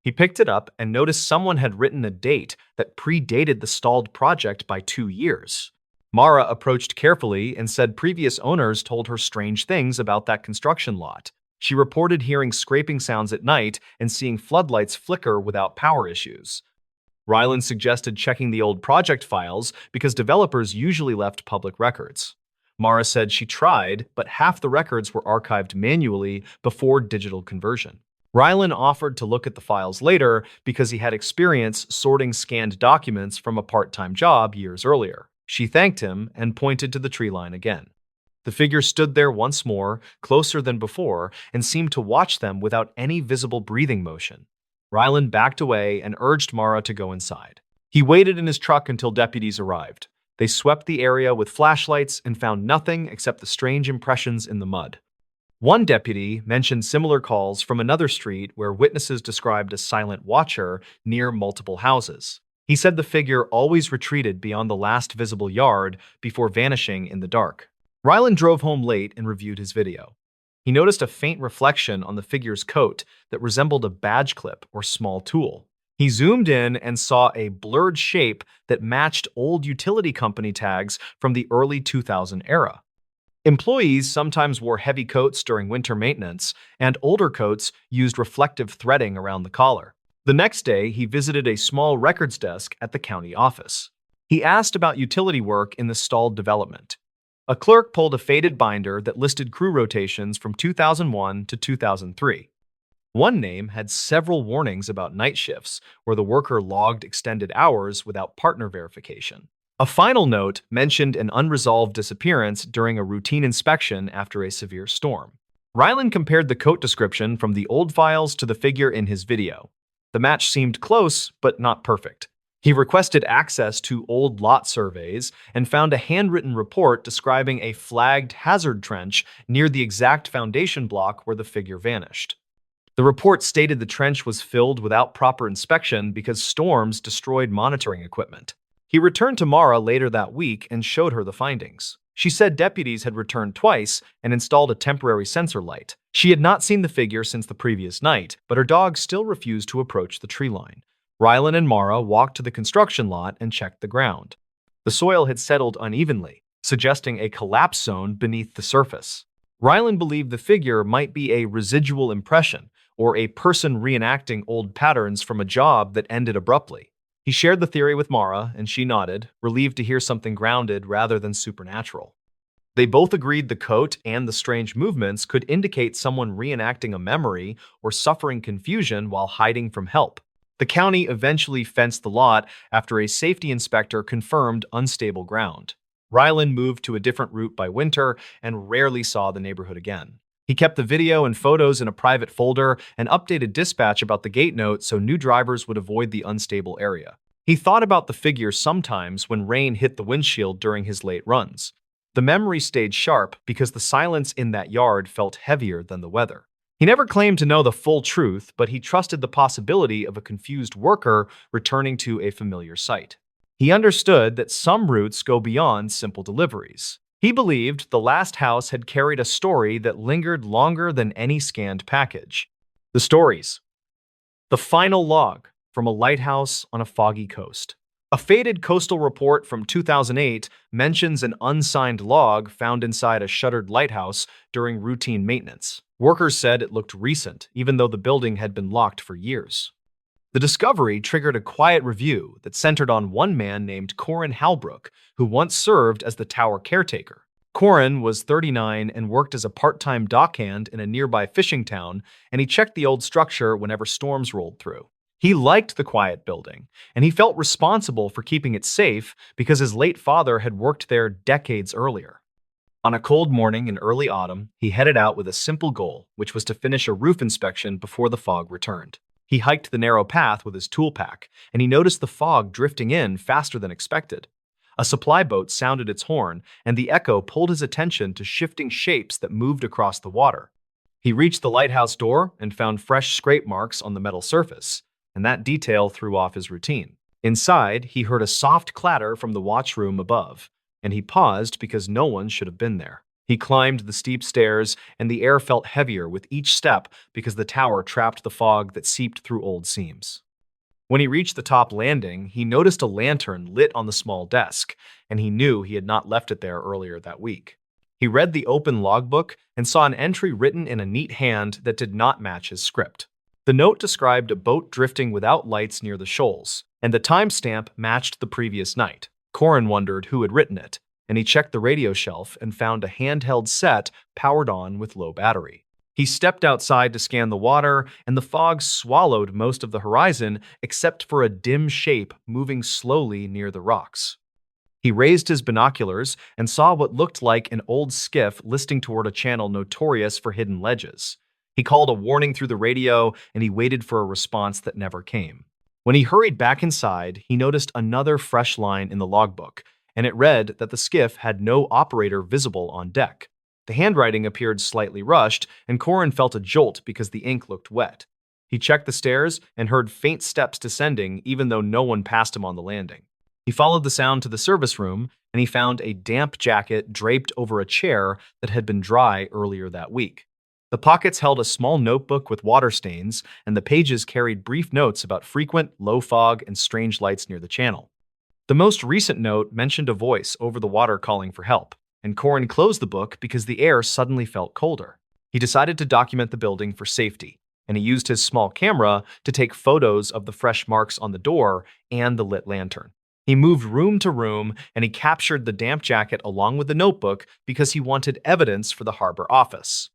He picked it up and noticed someone had written a date that predated the stalled project by 2 years. Mara approached carefully and said previous owners told her strange things about that construction lot. She reported hearing scraping sounds at night and seeing floodlights flicker without power issues. Rylan suggested checking the old project files because developers usually left public records. Mara said she tried, but half the records were archived manually before digital conversion. Rylan offered to look at the files later because he had experience sorting scanned documents from a part-time job years earlier. She thanked him and pointed to the tree line again. The figure stood there once more, closer than before, and seemed to watch them without any visible breathing motion. Rylan backed away and urged Mara to go inside. He waited in his truck until deputies arrived. They swept the area with flashlights and found nothing except the strange impressions in the mud. One deputy mentioned similar calls from another street where witnesses described a silent watcher near multiple houses. He said the figure always retreated beyond the last visible yard before vanishing in the dark. Rylan drove home late and reviewed his video. He noticed a faint reflection on the figure's coat that resembled a badge clip or small tool. He zoomed in and saw a blurred shape that matched old utility company tags from the early 2000 era. Employees sometimes wore heavy coats during winter maintenance, and older coats used reflective threading around the collar. The next day, he visited a small records desk at the county office. He asked about utility work in the stalled development. A clerk pulled a faded binder that listed crew rotations from 2001 to 2003. One name had several warnings about night shifts, where the worker logged extended hours without partner verification. A final note mentioned an unresolved disappearance during a routine inspection after a severe storm. Rylan compared the coat description from the old files to the figure in his video. The match seemed close, but not perfect. He requested access to old lot surveys and found a handwritten report describing a flagged hazard trench near the exact foundation block where the figure vanished. The report stated the trench was filled without proper inspection because storms destroyed monitoring equipment. He returned to Mara later that week and showed her the findings. She said deputies had returned twice and installed a temporary sensor light. She had not seen the figure since the previous night, but her dog still refused to approach the tree line. Rylan and Mara walked to the construction lot and checked the ground. The soil had settled unevenly, suggesting a collapse zone beneath the surface. Rylan believed the figure might be a residual impression, or a person reenacting old patterns from a job that ended abruptly. He shared the theory with Mara, and she nodded, relieved to hear something grounded rather than supernatural. They both agreed the coat and the strange movements could indicate someone reenacting a memory or suffering confusion while hiding from help. The county eventually fenced the lot after a safety inspector confirmed unstable ground. Rylan moved to a different route by winter and rarely saw the neighborhood again. He kept the video and photos in a private folder and updated dispatch about the gate note so new drivers would avoid the unstable area. He thought about the figure sometimes when rain hit the windshield during his late runs. The memory stayed sharp because the silence in that yard felt heavier than the weather. He never claimed to know the full truth, but he trusted the possibility of a confused worker returning to a familiar site. He understood that some routes go beyond simple deliveries. He believed the last house had carried a story that lingered longer than any scanned package. The stories. The final log from a lighthouse on a foggy coast. A faded coastal report from 2008 mentions an unsigned log found inside a shuttered lighthouse during routine maintenance. Workers said it looked recent, even though the building had been locked for years. The discovery triggered a quiet review that centered on one man named Corin Halbrook, who once served as the tower caretaker. Corin was 39 and worked as a part-time dockhand in a nearby fishing town, and he checked the old structure whenever storms rolled through. He liked the quiet building, and he felt responsible for keeping it safe because his late father had worked there decades earlier. On a cold morning in early autumn, he headed out with a simple goal, which was to finish a roof inspection before the fog returned. He hiked the narrow path with his tool pack, and he noticed the fog drifting in faster than expected. A supply boat sounded its horn, and the echo pulled his attention to shifting shapes that moved across the water. He reached the lighthouse door and found fresh scrape marks on the metal surface, and that detail threw off his routine. Inside, he heard a soft clatter from the watchroom above, and he paused because no one should have been there. He climbed the steep stairs, and the air felt heavier with each step because the tower trapped the fog that seeped through old seams. When he reached the top landing, he noticed a lantern lit on the small desk, and he knew he had not left it there earlier that week. He read the open logbook and saw an entry written in a neat hand that did not match his script. The note described a boat drifting without lights near the shoals, and the timestamp matched the previous night. Corin wondered who had written it, and he checked the radio shelf and found a handheld set powered on with low battery. He stepped outside to scan the water, and the fog swallowed most of the horizon except for a dim shape moving slowly near the rocks. He raised his binoculars and saw what looked like an old skiff listing toward a channel notorious for hidden ledges. He called a warning through the radio, and he waited for a response that never came. When he hurried back inside, he noticed another fresh line in the logbook, and it read that the skiff had no operator visible on deck. The handwriting appeared slightly rushed, and Corin felt a jolt because the ink looked wet. He checked the stairs and heard faint steps descending even though no one passed him on the landing. He followed the sound to the service room, and he found a damp jacket draped over a chair that had been dry earlier that week. The pockets held a small notebook with water stains, and the pages carried brief notes about frequent, low fog and strange lights near the channel. The most recent note mentioned a voice over the water calling for help, and Corin closed the book because the air suddenly felt colder. He decided to document the building for safety, and he used his small camera to take photos of the fresh marks on the door and the lit lantern. He moved room to room, and he captured the damp jacket along with the notebook because he wanted evidence for the harbor office.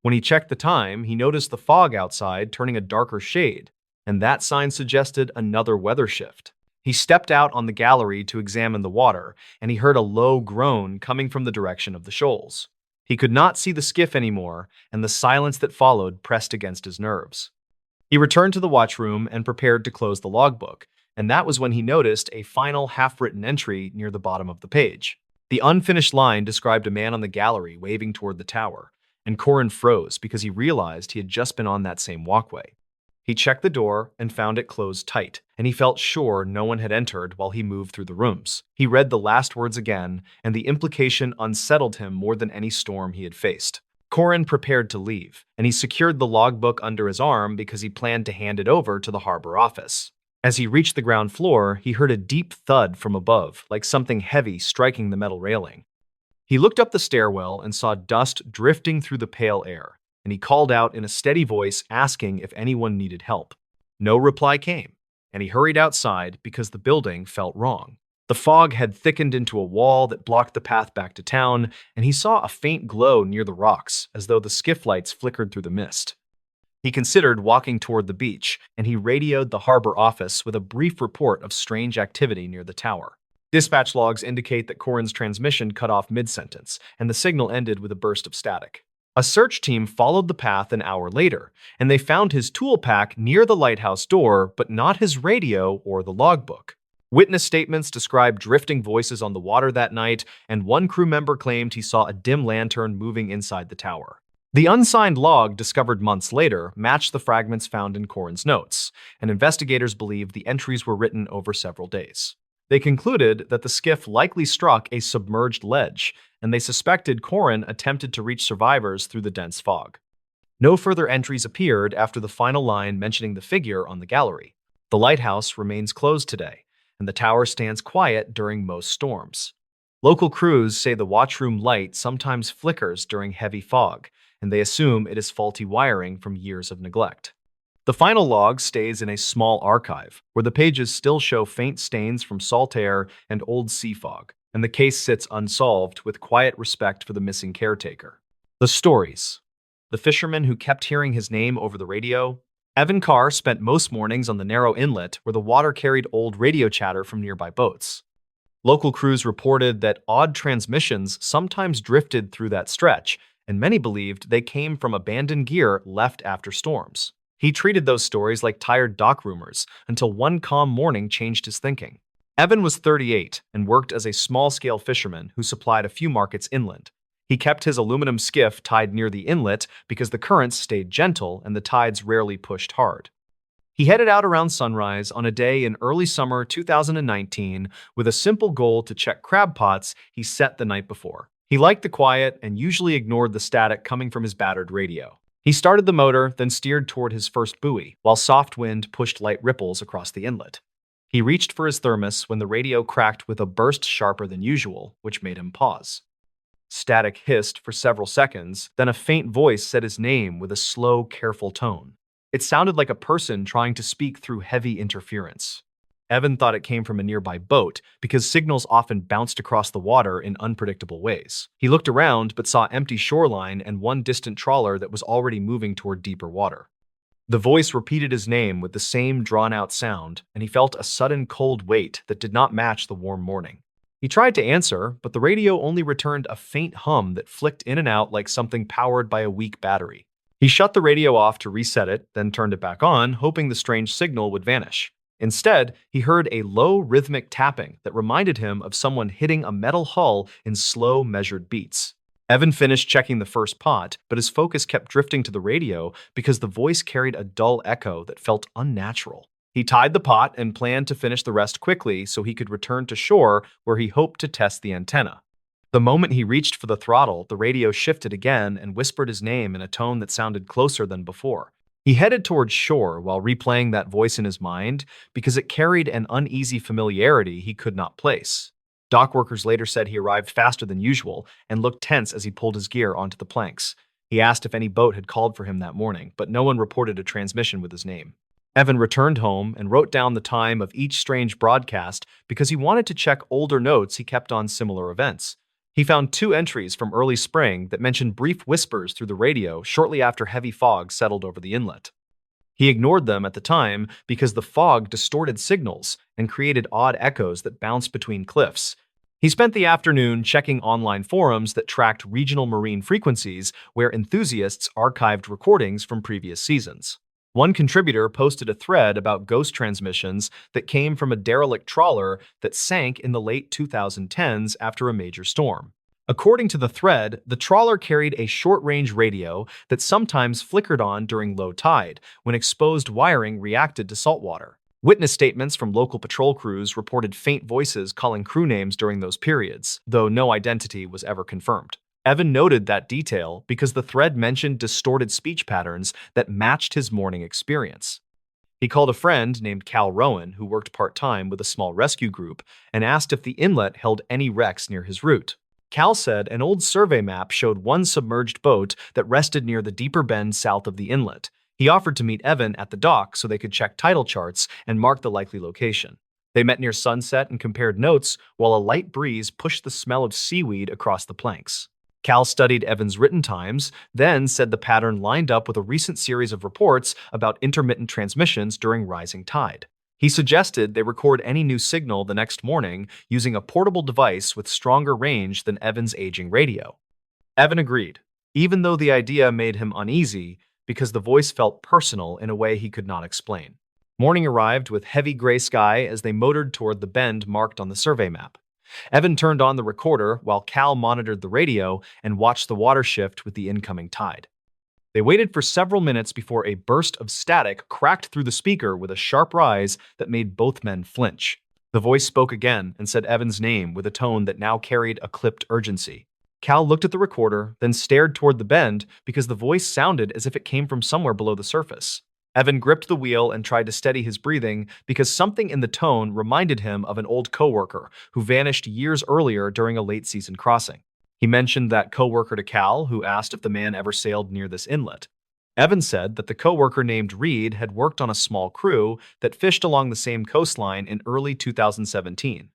When he checked the time, he noticed the fog outside turning a darker shade, and that sign suggested another weather shift. He stepped out on the gallery to examine the water, and he heard a low groan coming from the direction of the shoals. He could not see the skiff anymore, and the silence that followed pressed against his nerves. He returned to the watchroom and prepared to close the logbook, and that was when he noticed a final half-written entry near the bottom of the page. The unfinished line described a man on the gallery waving toward the tower, and Corin froze because he realized he had just been on that same walkway. He checked the door and found it closed tight, and he felt sure no one had entered while he moved through the rooms. He read the last words again, and the implication unsettled him more than any storm he had faced. Corin prepared to leave, and he secured the logbook under his arm because he planned to hand it over to the harbor office. As he reached the ground floor, he heard a deep thud from above, like something heavy striking the metal railing. He looked up the stairwell and saw dust drifting through the pale air, and he called out in a steady voice asking if anyone needed help. No reply came, and he hurried outside because the building felt wrong. The fog had thickened into a wall that blocked the path back to town, and he saw a faint glow near the rocks, as though the skiff lights flickered through the mist. He considered walking toward the beach, and he radioed the harbor office with a brief report of strange activity near the tower. Dispatch logs indicate that Corin's transmission cut off mid-sentence, and the signal ended with a burst of static. A search team followed the path an hour later, and they found his tool pack near the lighthouse door, but not his radio or the logbook. Witness statements described drifting voices on the water that night, and one crew member claimed he saw a dim lantern moving inside the tower. The unsigned log, discovered months later, matched the fragments found in Corin's notes, and investigators believed the entries were written over several days. They concluded that the skiff likely struck a submerged ledge, and they suspected Corin attempted to reach survivors through the dense fog. No further entries appeared after the final line mentioning the figure on the gallery. The lighthouse remains closed today, and the tower stands quiet during most storms. Local crews say the watchroom light sometimes flickers during heavy fog, and they assume it is faulty wiring from years of neglect. The final log stays in a small archive, where the pages still show faint stains from salt air and old sea fog, and the case sits unsolved with quiet respect for the missing caretaker. The stories. The fisherman who kept hearing his name over the radio. Evan Carr spent most mornings on the narrow inlet where the water carried old radio chatter from nearby boats. Local crews reported that odd transmissions sometimes drifted through that stretch, and many believed they came from abandoned gear left after storms. He treated those stories like tired dock rumors until one calm morning changed his thinking. Evan was 38 and worked as a small-scale fisherman who supplied a few markets inland. He kept his aluminum skiff tied near the inlet because the currents stayed gentle and the tides rarely pushed hard. He headed out around sunrise on a day in early summer 2019 with a simple goal to check crab pots he set the night before. He liked the quiet and usually ignored the static coming from his battered radio. He started the motor, then steered toward his first buoy, while soft wind pushed light ripples across the inlet. He reached for his thermos when the radio cracked with a burst sharper than usual, which made him pause. Static hissed for several seconds, then a faint voice said his name with a slow, careful tone. It sounded like a person trying to speak through heavy interference. Evan thought it came from a nearby boat because signals often bounced across the water in unpredictable ways. He looked around but saw empty shoreline and one distant trawler that was already moving toward deeper water. The voice repeated his name with the same drawn-out sound, and he felt a sudden cold weight that did not match the warm morning. He tried to answer, but the radio only returned a faint hum that flicked in and out like something powered by a weak battery. He shut the radio off to reset it, then turned it back on, hoping the strange signal would vanish. Instead, he heard a low, rhythmic tapping that reminded him of someone hitting a metal hull in slow, measured beats. Evan finished checking the first pot, but his focus kept drifting to the radio because the voice carried a dull echo that felt unnatural. He tied the pot and planned to finish the rest quickly so he could return to shore where he hoped to test the antenna. The moment he reached for the throttle, the radio shifted again and whispered his name in a tone that sounded closer than before. He headed towards shore while replaying that voice in his mind because it carried an uneasy familiarity he could not place. Dock workers later said he arrived faster than usual and looked tense as he pulled his gear onto the planks. He asked if any boat had called for him that morning, but no one reported a transmission with his name. Evan returned home and wrote down the time of each strange broadcast because he wanted to check older notes he kept on similar events. He found 2 entries from early spring that mentioned brief whispers through the radio shortly after heavy fog settled over the inlet. He ignored them at the time because the fog distorted signals and created odd echoes that bounced between cliffs. He spent the afternoon checking online forums that tracked regional marine frequencies where enthusiasts archived recordings from previous seasons. One contributor posted a thread about ghost transmissions that came from a derelict trawler that sank in the late 2010s after a major storm. According to the thread, the trawler carried a short-range radio that sometimes flickered on during low tide when exposed wiring reacted to saltwater. Witness statements from local patrol crews reported faint voices calling crew names during those periods, though no identity was ever confirmed. Evan noted that detail because the thread mentioned distorted speech patterns that matched his morning experience. He called a friend named Cal Rowan, who worked part-time with a small rescue group, and asked if the inlet held any wrecks near his route. Cal said an old survey map showed one submerged boat that rested near the deeper bend south of the inlet. He offered to meet Evan at the dock so they could check tidal charts and mark the likely location. They met near sunset and compared notes while a light breeze pushed the smell of seaweed across the planks. Cal studied Evan's written times, then said the pattern lined up with a recent series of reports about intermittent transmissions during rising tide. He suggested they record any new signal the next morning using a portable device with stronger range than Evan's aging radio. Evan agreed, even though the idea made him uneasy because the voice felt personal in a way he could not explain. Morning arrived with heavy gray sky as they motored toward the bend marked on the survey map. Evan turned on the recorder while Cal monitored the radio and watched the water shift with the incoming tide. They waited for several minutes before a burst of static cracked through the speaker with a sharp rise that made both men flinch. The voice spoke again and said Evan's name with a tone that now carried a clipped urgency. Cal looked at the recorder, then stared toward the bend because the voice sounded as if it came from somewhere below the surface. Evan gripped the wheel and tried to steady his breathing because something in the tone reminded him of an old coworker who vanished years earlier during a late-season crossing. He mentioned that coworker to Cal, who asked if the man ever sailed near this inlet. Evan said that the coworker named Reed had worked on a small crew that fished along the same coastline in early 2017.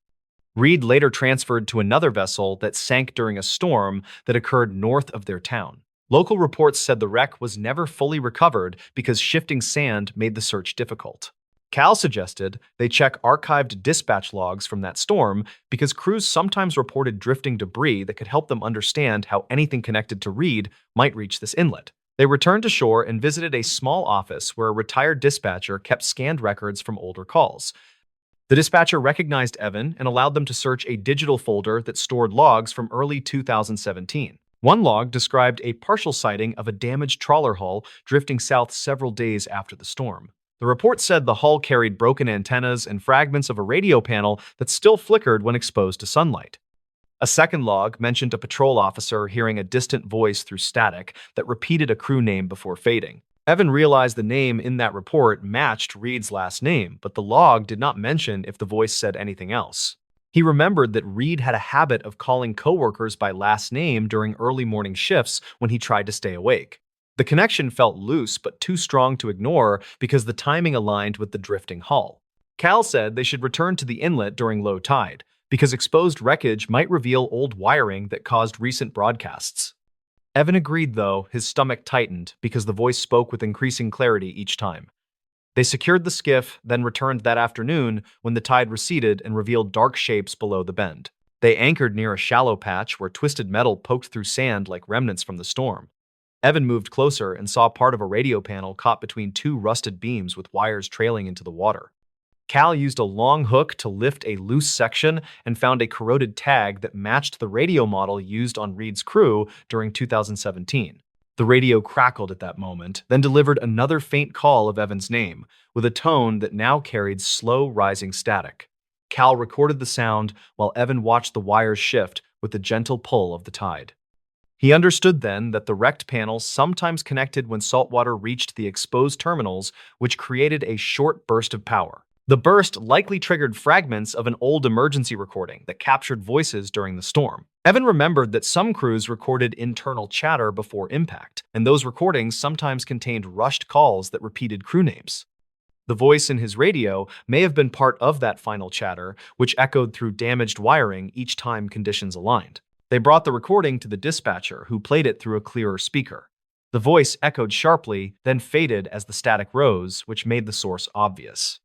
Reed later transferred to another vessel that sank during a storm that occurred north of their town. Local reports said the wreck was never fully recovered because shifting sand made the search difficult. Cal suggested they check archived dispatch logs from that storm because crews sometimes reported drifting debris that could help them understand how anything connected to Reed might reach this inlet. They returned to shore and visited a small office where a retired dispatcher kept scanned records from older calls. The dispatcher recognized Evan and allowed them to search a digital folder that stored logs from early 2017. One log described a partial sighting of a damaged trawler hull drifting south several days after the storm. The report said the hull carried broken antennas and fragments of a radio panel that still flickered when exposed to sunlight. A second log mentioned a patrol officer hearing a distant voice through static that repeated a crew name before fading. Evan realized the name in that report matched Reed's last name, but the log did not mention if the voice said anything else. He remembered that Reed had a habit of calling coworkers by last name during early morning shifts when he tried to stay awake. The connection felt loose but too strong to ignore because the timing aligned with the drifting hull. Cal said they should return to the inlet during low tide, because exposed wreckage might reveal old wiring that caused recent broadcasts. Evan agreed, though, his stomach tightened because the voice spoke with increasing clarity each time. They secured the skiff, then returned that afternoon when the tide receded and revealed dark shapes below the bend. They anchored near a shallow patch where twisted metal poked through sand like remnants from the storm. Evan moved closer and saw part of a radio panel caught between two rusted beams with wires trailing into the water. Cal used a long hook to lift a loose section and found a corroded tag that matched the radio model used on Reed's crew during 2017. The radio crackled at that moment, then delivered another faint call of Evan's name, with a tone that now carried slow rising static. Cal recorded the sound while Evan watched the wires shift with the gentle pull of the tide. He understood then that the wrecked panels sometimes connected when saltwater reached the exposed terminals, which created a short burst of power. The burst likely triggered fragments of an old emergency recording that captured voices during the storm. Evan remembered that some crews recorded internal chatter before impact, and those recordings sometimes contained rushed calls that repeated crew names. The voice in his radio may have been part of that final chatter, which echoed through damaged wiring each time conditions aligned. They brought the recording to the dispatcher, who played it through a clearer speaker. The voice echoed sharply, then faded as the static rose, which made the source obvious.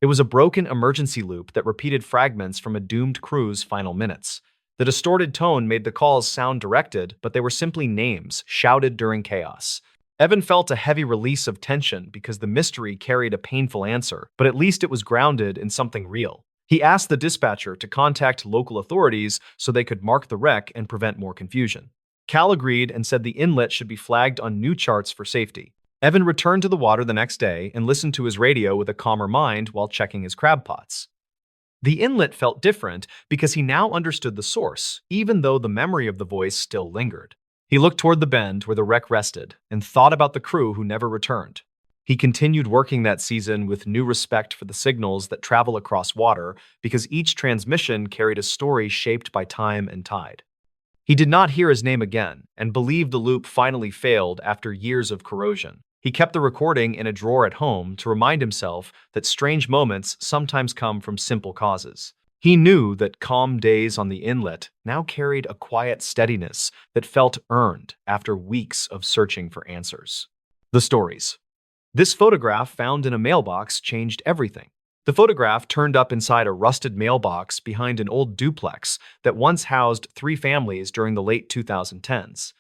It was a broken emergency loop that repeated fragments from a doomed crew's final minutes. The distorted tone made the calls sound directed, but they were simply names, shouted during chaos. Evan felt a heavy release of tension because the mystery carried a painful answer, but at least it was grounded in something real. He asked the dispatcher to contact local authorities so they could mark the wreck and prevent more confusion. Cal agreed and said the inlet should be flagged on new charts for safety. Evan returned to the water the next day and listened to his radio with a calmer mind while checking his crab pots. The inlet felt different because he now understood the source, even though the memory of the voice still lingered. He looked toward the bend where the wreck rested and thought about the crew who never returned. He continued working that season with new respect for the signals that travel across water because each transmission carried a story shaped by time and tide. He did not hear his name again and believed the loop finally failed after years of corrosion. He kept the recording in a drawer at home to remind himself that strange moments sometimes come from simple causes. He knew that calm days on the inlet now carried a quiet steadiness that felt earned after weeks of searching for answers. The stories. This photograph found in a mailbox changed everything. The photograph turned up inside a rusted mailbox behind an old duplex that once housed 3 families during the late 2010s.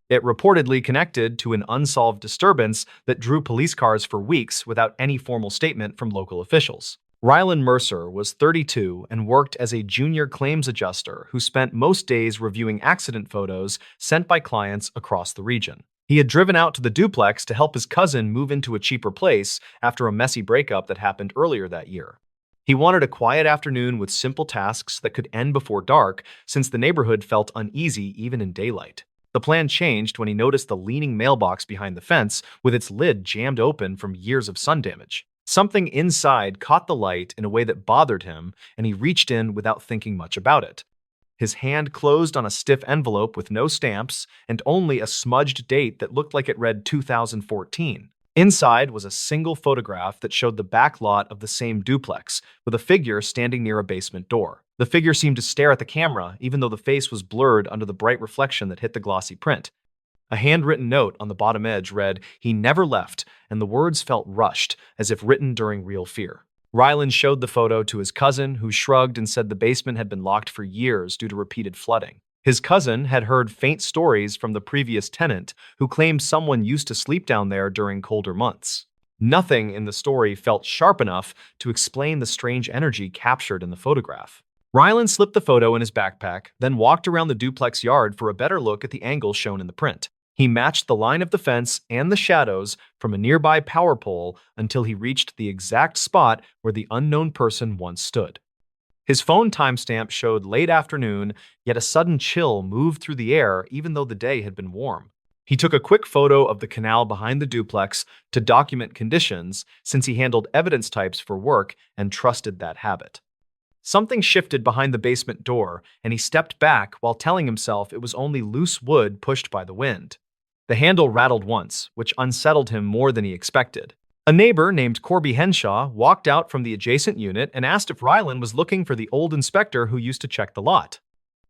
It reportedly connected to an unsolved disturbance that drew police cars for weeks without any formal statement from local officials. Rylan Mercer was 32 and worked as a junior claims adjuster who spent most days reviewing accident photos sent by clients across the region. He had driven out to the duplex to help his cousin move into a cheaper place after a messy breakup that happened earlier that year. He wanted a quiet afternoon with simple tasks that could end before dark since the neighborhood felt uneasy even in daylight. The plan changed when he noticed the leaning mailbox behind the fence with its lid jammed open from years of sun damage. Something inside caught the light in a way that bothered him, and he reached in without thinking much about it. His hand closed on a stiff envelope with no stamps and only a smudged date that looked like it read 2014. Inside was a single photograph that showed the back lot of the same duplex, with a figure standing near a basement door. The figure seemed to stare at the camera, even though the face was blurred under the bright reflection that hit the glossy print. A handwritten note on the bottom edge read, "He never left," and the words felt rushed, as if written during real fear. Rylan showed the photo to his cousin, who shrugged and said the basement had been locked for years due to repeated flooding. His cousin had heard faint stories from the previous tenant, who claimed someone used to sleep down there during colder months. Nothing in the story felt sharp enough to explain the strange energy captured in the photograph. Rylan slipped the photo in his backpack, then walked around the duplex yard for a better look at the angle shown in the print. He matched the line of the fence and the shadows from a nearby power pole until he reached the exact spot where the unknown person once stood. His phone timestamp showed late afternoon, yet a sudden chill moved through the air even though the day had been warm. He took a quick photo of the canal behind the duplex to document conditions since he handled evidence types for work and trusted that habit. Something shifted behind the basement door, and he stepped back while telling himself it was only loose wood pushed by the wind. The handle rattled once, which unsettled him more than he expected. A neighbor named Corby Henshaw walked out from the adjacent unit and asked if Rylan was looking for the old inspector who used to check the lot.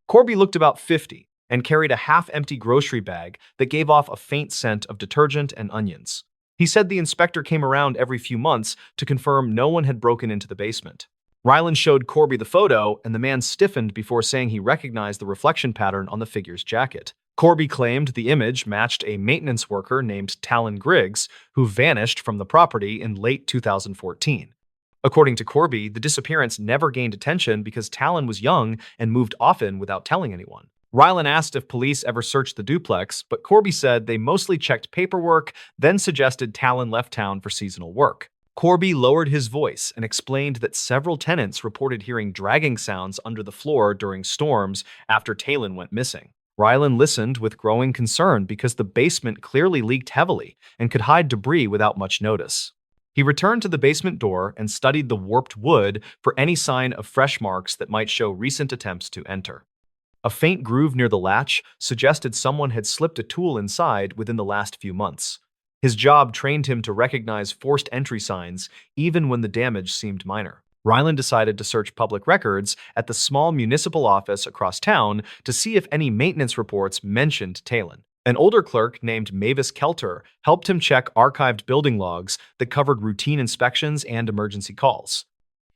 Corby looked about 50 and carried a half-empty grocery bag that gave off a faint scent of detergent and onions. He said the inspector came around every few months to confirm no one had broken into the basement. Rylan showed Corby the photo, and the man stiffened before saying he recognized the reflection pattern on the figure's jacket. Corby claimed the image matched a maintenance worker named Talon Griggs, who vanished from the property in late 2014. According to Corby, the disappearance never gained attention because Talon was young and moved often without telling anyone. Rylan asked if police ever searched the duplex, but Corby said they mostly checked paperwork, then suggested Talon left town for seasonal work. Corby lowered his voice and explained that several tenants reported hearing dragging sounds under the floor during storms after Talon went missing. Rylan listened with growing concern because the basement clearly leaked heavily and could hide debris without much notice. He returned to the basement door and studied the warped wood for any sign of fresh marks that might show recent attempts to enter. A faint groove near the latch suggested someone had slipped a tool inside within the last few months. His job trained him to recognize forced entry signs even when the damage seemed minor. Rylan decided to search public records at the small municipal office across town to see if any maintenance reports mentioned Talon. An older clerk named Mavis Kelter helped him check archived building logs that covered routine inspections and emergency calls.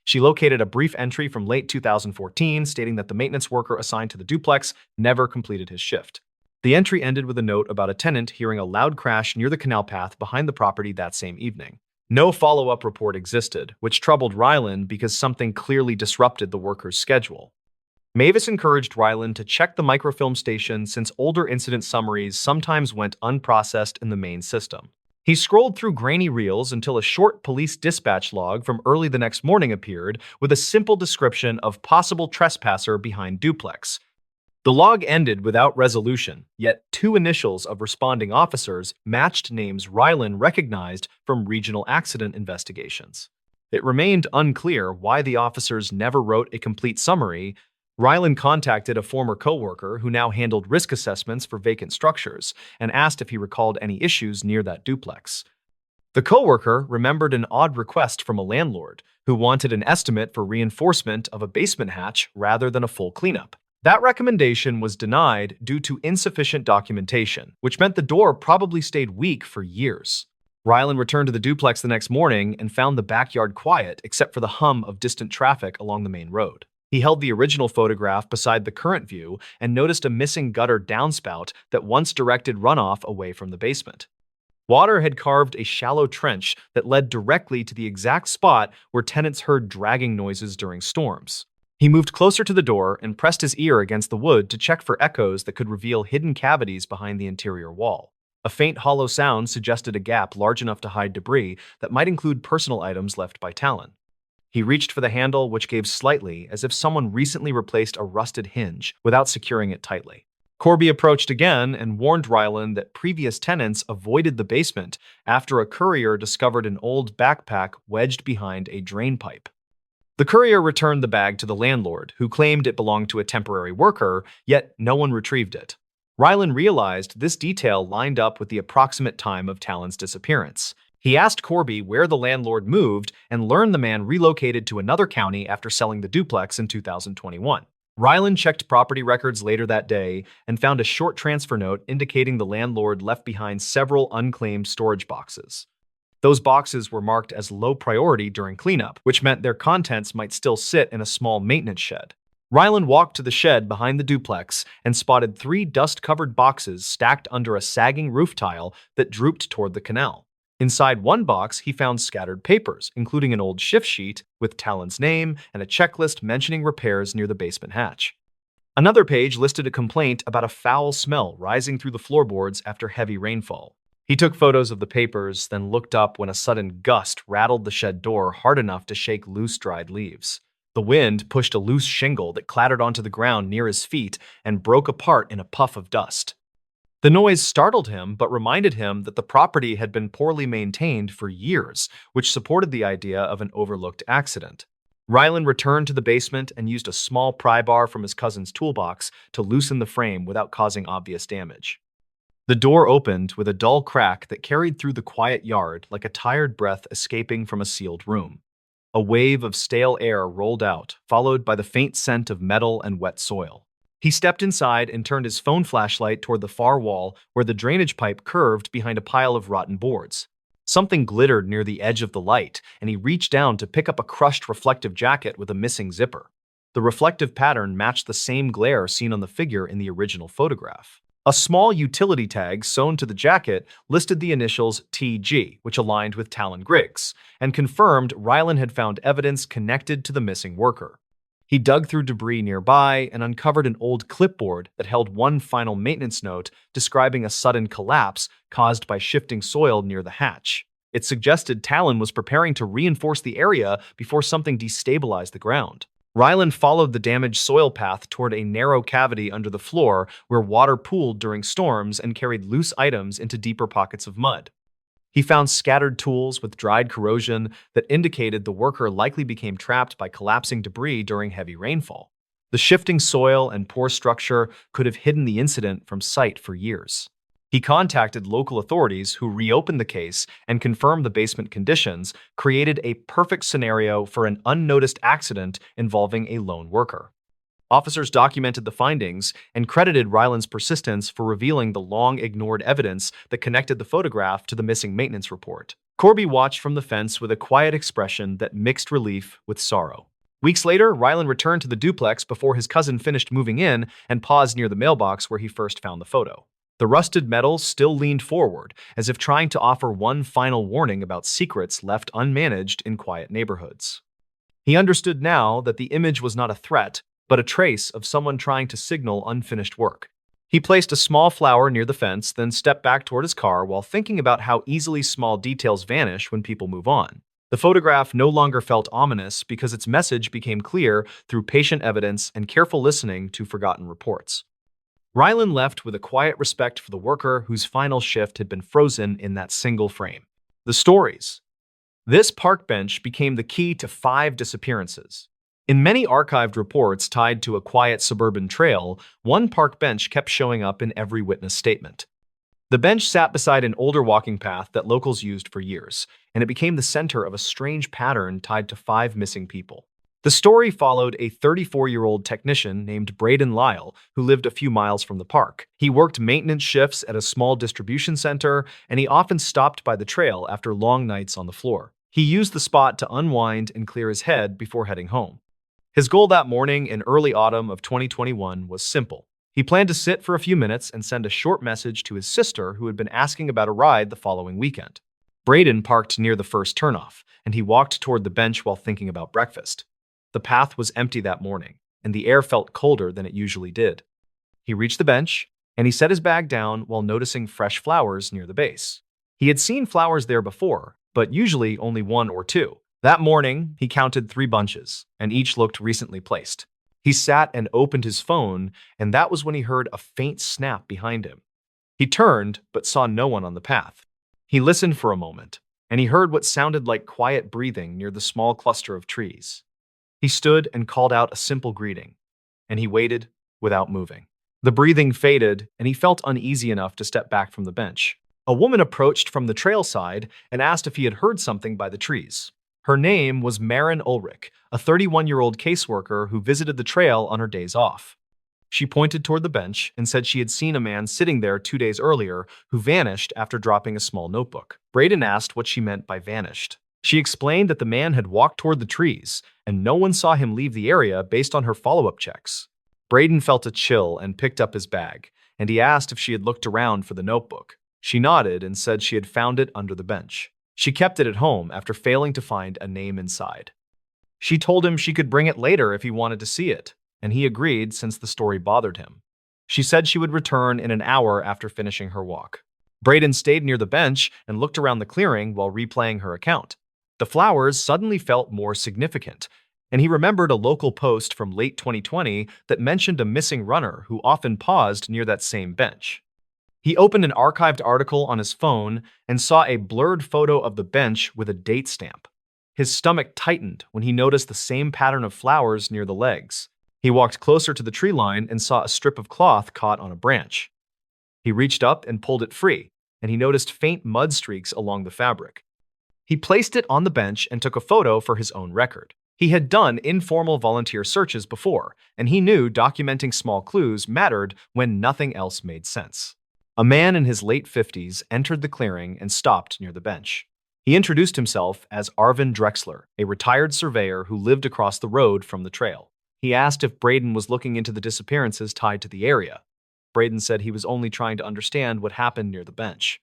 She located a brief entry from late 2014 stating that the maintenance worker assigned to the duplex never completed his shift. The entry ended with a note about a tenant hearing a loud crash near the canal path behind the property that same evening. No follow-up report existed, which troubled Ryland because something clearly disrupted the worker's schedule. Mavis encouraged Ryland to check the microfilm station since older incident summaries sometimes went unprocessed in the main system. He scrolled through grainy reels until a short police dispatch log from early the next morning appeared with a simple description of possible trespasser behind duplex. The log ended without resolution, yet two initials of responding officers matched names Ryland recognized from regional accident investigations. It remained unclear why the officers never wrote a complete summary. Ryland contacted a former coworker who now handled risk assessments for vacant structures and asked if he recalled any issues near that duplex. The coworker remembered an odd request from a landlord who wanted an estimate for reinforcement of a basement hatch rather than a full cleanup. That recommendation was denied due to insufficient documentation, which meant the door probably stayed weak for years. Ryland returned to the duplex the next morning and found the backyard quiet except for the hum of distant traffic along the main road. He held the original photograph beside the current view and noticed a missing gutter downspout that once directed runoff away from the basement. Water had carved a shallow trench that led directly to the exact spot where tenants heard dragging noises during storms. He moved closer to the door and pressed his ear against the wood to check for echoes that could reveal hidden cavities behind the interior wall. A faint hollow sound suggested a gap large enough to hide debris that might include personal items left by Talon. He reached for the handle, which gave slightly, as if someone recently replaced a rusted hinge without securing it tightly. Corby approached again and warned Ryland that previous tenants avoided the basement after a courier discovered an old backpack wedged behind a drain pipe. The courier returned the bag to the landlord, who claimed it belonged to a temporary worker, yet no one retrieved it. Ryland realized this detail lined up with the approximate time of Talon's disappearance. He asked Corby where the landlord moved and learned the man relocated to another county after selling the duplex in 2021. Ryland checked property records later that day and found a short transfer note indicating the landlord left behind several unclaimed storage boxes. Those boxes were marked as low priority during cleanup, which meant their contents might still sit in a small maintenance shed. Ryland walked to the shed behind the duplex and spotted 3 dust-covered boxes stacked under a sagging roof tile that drooped toward the canal. Inside one box, he found scattered papers, including an old shift sheet with Talon's name and a checklist mentioning repairs near the basement hatch. Another page listed a complaint about a foul smell rising through the floorboards after heavy rainfall. He took photos of the papers, then looked up when a sudden gust rattled the shed door hard enough to shake loose dried leaves. The wind pushed a loose shingle that clattered onto the ground near his feet and broke apart in a puff of dust. The noise startled him, but reminded him that the property had been poorly maintained for years, which supported the idea of an overlooked accident. Ryland returned to the basement and used a small pry bar from his cousin's toolbox to loosen the frame without causing obvious damage. The door opened with a dull crack that carried through the quiet yard like a tired breath escaping from a sealed room. A wave of stale air rolled out, followed by the faint scent of metal and wet soil. He stepped inside and turned his phone flashlight toward the far wall where the drainage pipe curved behind a pile of rotten boards. Something glittered near the edge of the light, and he reached down to pick up a crushed reflective jacket with a missing zipper. The reflective pattern matched the same glare seen on the figure in the original photograph. A small utility tag sewn to the jacket listed the initials TG, which aligned with Talon Griggs, and confirmed Ryland had found evidence connected to the missing worker. He dug through debris nearby and uncovered an old clipboard that held one final maintenance note describing a sudden collapse caused by shifting soil near the hatch. It suggested Talon was preparing to reinforce the area before something destabilized the ground. Ryland followed the damaged soil path toward a narrow cavity under the floor where water pooled during storms and carried loose items into deeper pockets of mud. He found scattered tools with dried corrosion that indicated the worker likely became trapped by collapsing debris during heavy rainfall. The shifting soil and poor structure could have hidden the incident from sight for years. He contacted local authorities who reopened the case and confirmed the basement conditions created a perfect scenario for an unnoticed accident involving a lone worker. Officers documented the findings and credited Ryland's persistence for revealing the long-ignored evidence that connected the photograph to the missing maintenance report. Corby watched from the fence with a quiet expression that mixed relief with sorrow. Weeks later, Ryland returned to the duplex before his cousin finished moving in and paused near the mailbox where he first found the photo. The rusted metal still leaned forward, as if trying to offer one final warning about secrets left unmanaged in quiet neighborhoods. He understood now that the image was not a threat, but a trace of someone trying to signal unfinished work. He placed a small flower near the fence, then stepped back toward his car while thinking about how easily small details vanish when people move on. The photograph no longer felt ominous because its message became clear through patient evidence and careful listening to forgotten reports. Rylan left with a quiet respect for the worker whose final shift had been frozen in that single frame. The stories. This park bench became the key to 5 disappearances. In many archived reports tied to a quiet suburban trail, one park bench kept showing up in every witness statement. The bench sat beside an older walking path that locals used for years, and it became the center of a strange pattern tied to 5 missing people. The story followed a 34-year-old technician named Braden Lyle, who lived a few miles from the park. He worked maintenance shifts at a small distribution center, and he often stopped by the trail after long nights on the floor. He used the spot to unwind and clear his head before heading home. His goal that morning in early autumn of 2021 was simple. He planned to sit for a few minutes and send a short message to his sister who had been asking about a ride the following weekend. Braden parked near the first turnoff, and he walked toward the bench while thinking about breakfast. The path was empty that morning, and the air felt colder than it usually did. He reached the bench, and he set his bag down while noticing fresh flowers near the base. He had seen flowers there before, but usually only 1 or 2. That morning, he counted 3 bunches, and each looked recently placed. He sat and opened his phone, and that was when he heard a faint snap behind him. He turned, but saw no one on the path. He listened for a moment, and he heard what sounded like quiet breathing near the small cluster of trees. He stood and called out a simple greeting, and he waited without moving. The breathing faded, and he felt uneasy enough to step back from the bench. A woman approached from the trail side and asked if he had heard something by the trees. Her name was Maren Ulrich, a 31-year-old caseworker who visited the trail on her days off. She pointed toward the bench and said she had seen a man sitting there 2 days earlier who vanished after dropping a small notebook. Braden asked what she meant by vanished. She explained that the man had walked toward the trees, and no one saw him leave the area based on her follow-up checks. Braden felt a chill and picked up his bag, and he asked if she had looked around for the notebook. She nodded and said she had found it under the bench. She kept it at home after failing to find a name inside. She told him she could bring it later if he wanted to see it, and he agreed since the story bothered him. She said she would return in an hour after finishing her walk. Braden stayed near the bench and looked around the clearing while replaying her account. The flowers suddenly felt more significant, and he remembered a local post from late 2020 that mentioned a missing runner who often paused near that same bench. He opened an archived article on his phone and saw a blurred photo of the bench with a date stamp. His stomach tightened when he noticed the same pattern of flowers near the legs. He walked closer to the tree line and saw a strip of cloth caught on a branch. He reached up and pulled it free, and he noticed faint mud streaks along the fabric. He placed it on the bench and took a photo for his own record. He had done informal volunteer searches before, and he knew documenting small clues mattered when nothing else made sense. A man in his late 50s entered the clearing and stopped near the bench. He introduced himself as Arvin Drexler, a retired surveyor who lived across the road from the trail. He asked if Braden was looking into the disappearances tied to the area. Braden said he was only trying to understand what happened near the bench.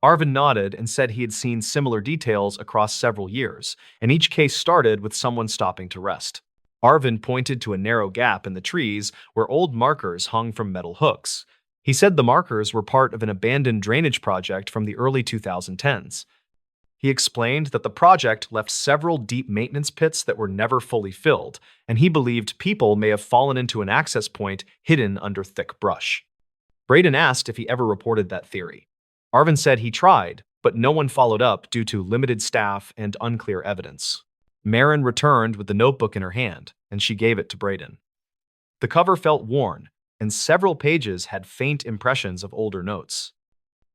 Arvin nodded and said he had seen similar details across several years, and each case started with someone stopping to rest. Arvin pointed to a narrow gap in the trees where old markers hung from metal hooks. He said the markers were part of an abandoned drainage project from the early 2010s. He explained that the project left several deep maintenance pits that were never fully filled, and he believed people may have fallen into an access point hidden under thick brush. Braden asked if he ever reported that theory. Arvin said he tried, but no one followed up due to limited staff and unclear evidence. Maren returned with the notebook in her hand, and she gave it to Braden. The cover felt worn, and several pages had faint impressions of older notes.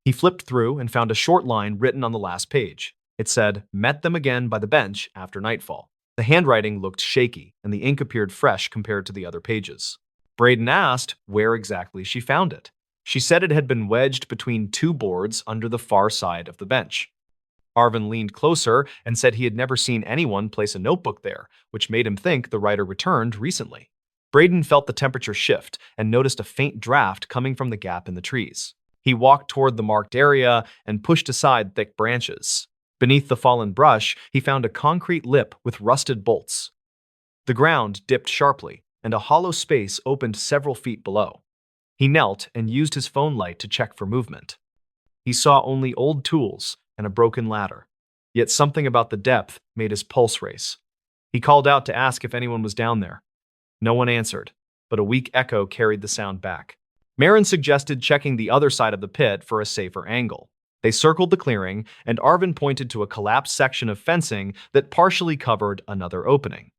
He flipped through and found a short line written on the last page. It said, "Met them again by the bench after nightfall." The handwriting looked shaky, and the ink appeared fresh compared to the other pages. Braden asked where exactly she found it. She said it had been wedged between 2 boards under the far side of the bench. Arvin leaned closer and said he had never seen anyone place a notebook there, which made him think the writer returned recently. Braden felt the temperature shift and noticed a faint draft coming from the gap in the trees. He walked toward the marked area and pushed aside thick branches. Beneath the fallen brush, he found a concrete lip with rusted bolts. The ground dipped sharply, and a hollow space opened several feet below. He knelt and used his phone light to check for movement. He saw only old tools and a broken ladder. Yet something about the depth made his pulse race. He called out to ask if anyone was down there. No one answered, but a weak echo carried the sound back. Marin suggested checking the other side of the pit for a safer angle. They circled the clearing, and Arvin pointed to a collapsed section of fencing that partially covered another opening.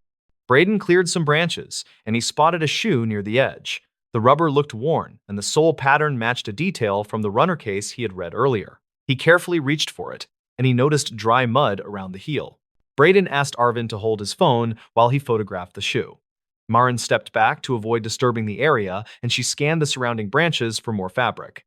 Braden cleared some branches, and he spotted a shoe near the edge. The rubber looked worn, and the sole pattern matched a detail from the runner case he had read earlier. He carefully reached for it, and he noticed dry mud around the heel. Braden asked Arvin to hold his phone while he photographed the shoe. Marin stepped back to avoid disturbing the area, and she scanned the surrounding branches for more fabric.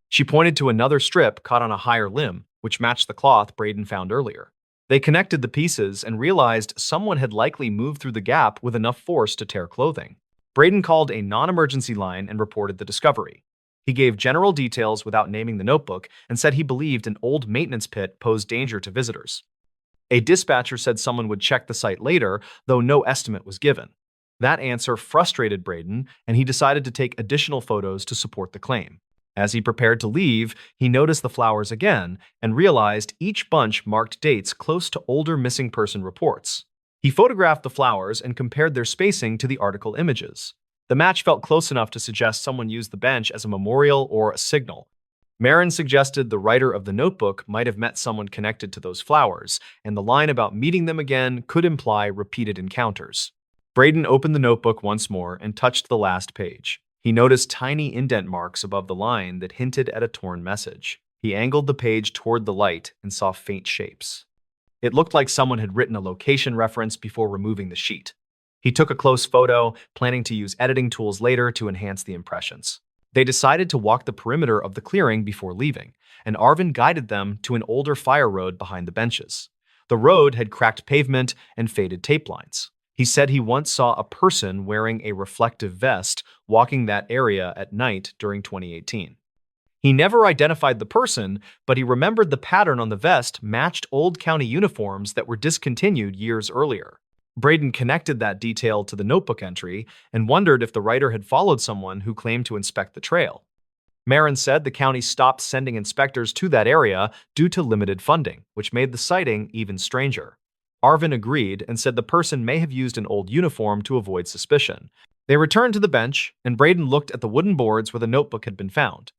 She pointed to another strip caught on a higher limb, which matched the cloth Braden found earlier. They connected the pieces and realized someone had likely moved through the gap with enough force to tear clothing. Braden called a non-emergency line and reported the discovery. He gave general details without naming the notebook and said he believed an old maintenance pit posed danger to visitors. A dispatcher said someone would check the site later, though no estimate was given. That answer frustrated Braden, and he decided to take additional photos to support the claim. As he prepared to leave, he noticed the flowers again and realized each bunch marked dates close to older missing person reports. He photographed the flowers and compared their spacing to the article images. The match felt close enough to suggest someone used the bench as a memorial or a signal. Marin suggested the writer of the notebook might have met someone connected to those flowers, and the line about meeting them again could imply repeated encounters. Braden opened the notebook once more and touched the last page. He noticed tiny indent marks above the line that hinted at a torn message. He angled the page toward the light and saw faint shapes. It looked like someone had written a location reference before removing the sheet. He took a close photo, planning to use editing tools later to enhance the impressions. They decided to walk the perimeter of the clearing before leaving, and Arvin guided them to an older fire road behind the benches. The road had cracked pavement and faded tape lines. He said he once saw a person wearing a reflective vest walking that area at night during 2018. He never identified the person, but he remembered the pattern on the vest matched old county uniforms that were discontinued years earlier. Braden connected that detail to the notebook entry and wondered if the writer had followed someone who claimed to inspect the trail. Marin said the county stopped sending inspectors to that area due to limited funding, which made the sighting even stranger. Arvin agreed and said the person may have used an old uniform to avoid suspicion. They returned to the bench, and Braden looked at the wooden boards where the notebook had been found.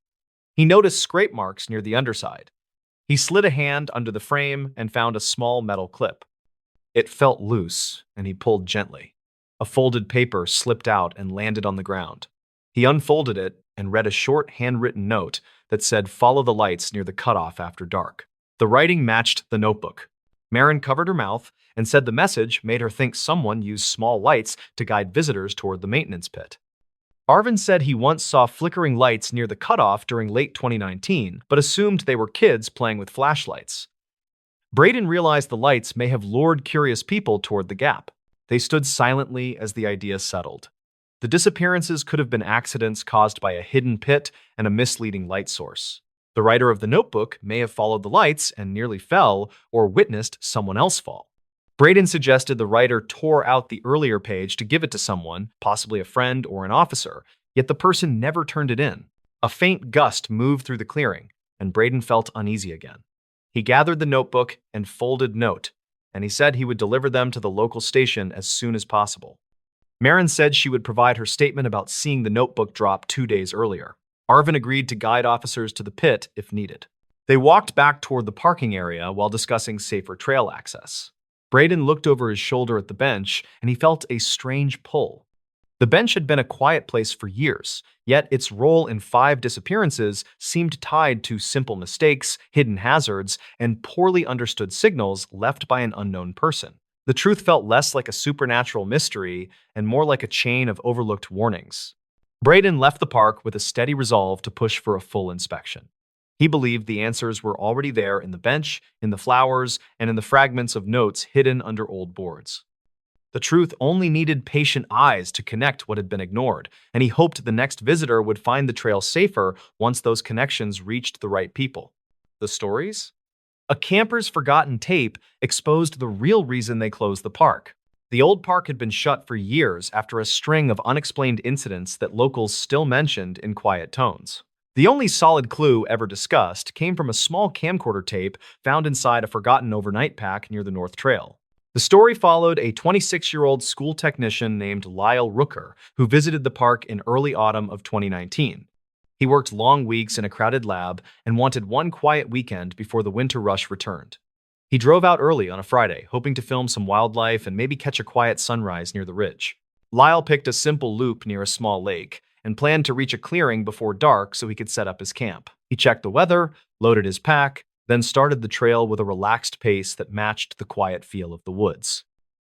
He noticed scrape marks near the underside. He slid a hand under the frame and found a small metal clip. It felt loose, and he pulled gently. A folded paper slipped out and landed on the ground. He unfolded it and read a short handwritten note that said, "Follow the lights near the cutoff after dark." The writing matched the notebook. Marin covered her mouth and said the message made her think someone used small lights to guide visitors toward the maintenance pit. Arvin said he once saw flickering lights near the cutoff during late 2019, but assumed they were kids playing with flashlights. Braden realized the lights may have lured curious people toward the gap. They stood silently as the idea settled. The disappearances could have been accidents caused by a hidden pit and a misleading light source. The writer of the notebook may have followed the lights and nearly fell or witnessed someone else fall. Braden suggested the writer tore out the earlier page to give it to someone, possibly a friend or an officer, yet the person never turned it in. A faint gust moved through the clearing, and Braden felt uneasy again. He gathered the notebook and folded note, and he said he would deliver them to the local station as soon as possible. Marin said she would provide her statement about seeing the notebook drop 2 days earlier. Arvin agreed to guide officers to the pit if needed. They walked back toward the parking area while discussing safer trail access. Braden looked over his shoulder at the bench, and he felt a strange pull. The bench had been a quiet place for years, yet its role in 5 disappearances seemed tied to simple mistakes, hidden hazards, and poorly understood signals left by an unknown person. The truth felt less like a supernatural mystery and more like a chain of overlooked warnings. Braden left the park with a steady resolve to push for a full inspection. He believed the answers were already there in the bench, in the flowers, and in the fragments of notes hidden under old boards. The truth only needed patient eyes to connect what had been ignored, and he hoped the next visitor would find the trail safer once those connections reached the right people. The stories? A camper's forgotten tape exposed the real reason they closed the park. The old park had been shut for years after a string of unexplained incidents that locals still mentioned in quiet tones. The only solid clue ever discussed came from a small camcorder tape found inside a forgotten overnight pack near the North Trail. The story followed a 26-year-old school technician named Lyle Rooker, who visited the park in early autumn of 2019. He worked long weeks in a crowded lab and wanted one quiet weekend before the winter rush returned. He drove out early on a Friday, hoping to film some wildlife and maybe catch a quiet sunrise near the ridge. Lyle picked a simple loop near a small lake and planned to reach a clearing before dark so he could set up his camp. He checked the weather, loaded his pack, then started the trail with a relaxed pace that matched the quiet feel of the woods.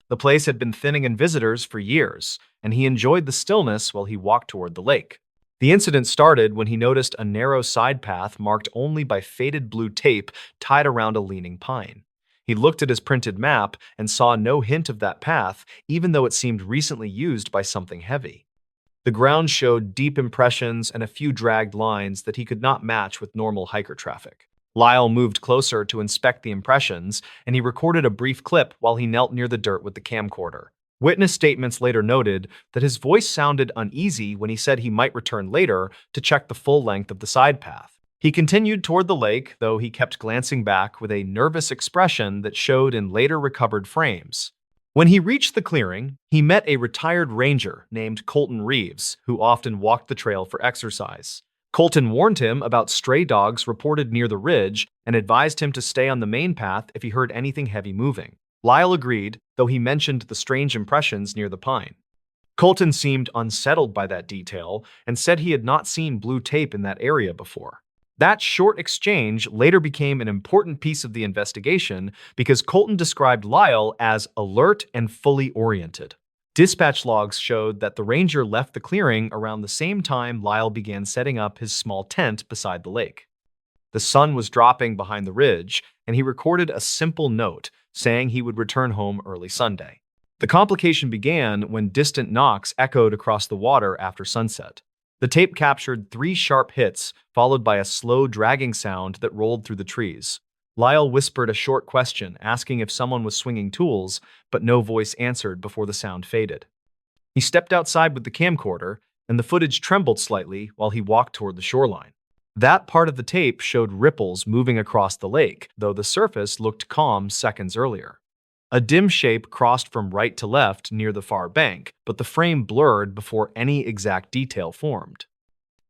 The place had been thinning in visitors for years, and he enjoyed the stillness while he walked toward the lake. The incident started when he noticed a narrow side path marked only by faded blue tape tied around a leaning pine. He looked at his printed map and saw no hint of that path, even though it seemed recently used by something heavy. The ground showed deep impressions and a few dragged lines that he could not match with normal hiker traffic. Lyle moved closer to inspect the impressions, and he recorded a brief clip while he knelt near the dirt with the camcorder. Witness statements later noted that his voice sounded uneasy when he said he might return later to check the full length of the side path. He continued toward the lake, though he kept glancing back with a nervous expression that showed in later recovered frames. When he reached the clearing, he met a retired ranger named Colton Reeves, who often walked the trail for exercise. Colton warned him about stray dogs reported near the ridge and advised him to stay on the main path if he heard anything heavy moving. Lyle agreed, though he mentioned the strange impressions near the pine. Colton seemed unsettled by that detail and said he had not seen blue tape in that area before. That short exchange later became an important piece of the investigation because Colton described Lyle as alert and fully oriented. Dispatch logs showed that the ranger left the clearing around the same time Lyle began setting up his small tent beside the lake. The sun was dropping behind the ridge, and he recorded a simple note saying he would return home early Sunday. The complication began when distant knocks echoed across the water after sunset. The tape captured 3 sharp hits, followed by a slow dragging sound that rolled through the trees. Lyle whispered a short question, asking if someone was swinging tools, but no voice answered before the sound faded. He stepped outside with the camcorder, and the footage trembled slightly while he walked toward the shoreline. That part of the tape showed ripples moving across the lake, though the surface looked calm seconds earlier. A dim shape crossed from right to left near the far bank, but the frame blurred before any exact detail formed.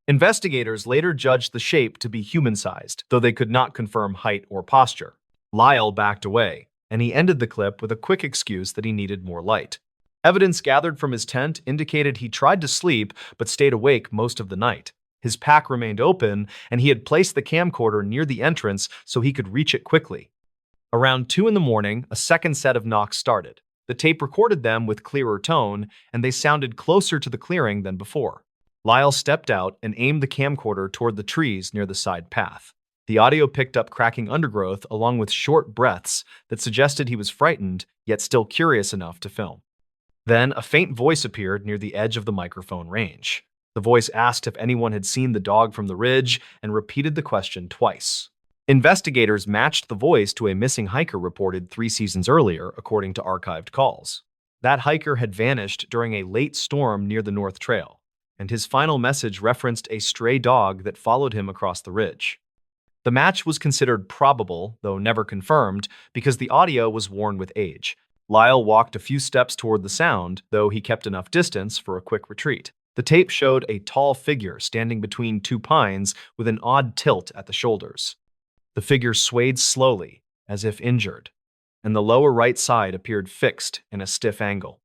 Investigators later judged the shape to be human-sized, though they could not confirm height or posture. Lyle backed away, and he ended the clip with a quick excuse that he needed more light. Evidence gathered from his tent indicated he tried to sleep but stayed awake most of the night. His pack remained open, and he had placed the camcorder near the entrance so he could reach it quickly. Around 2 in the morning, a second set of knocks started. The tape recorded them with clearer tone, and they sounded closer to the clearing than before. Lyle stepped out and aimed the camcorder toward the trees near the side path. The audio picked up cracking undergrowth along with short breaths that suggested he was frightened, yet still curious enough to film. Then a faint voice appeared near the edge of the microphone range. The voice asked if anyone had seen the dog from the ridge and repeated the question twice. Investigators matched the voice to a missing hiker reported 3 seasons earlier, according to archived calls. That hiker had vanished during a late storm near the North Trail, and his final message referenced a stray dog that followed him across the ridge. The match was considered probable, though never confirmed, because the audio was worn with age. Lyle walked a few steps toward the sound, though he kept enough distance for a quick retreat. The tape showed a tall figure standing between 2 pines with an odd tilt at the shoulders. The figure swayed slowly, as if injured, and the lower right side appeared fixed in a stiff angle.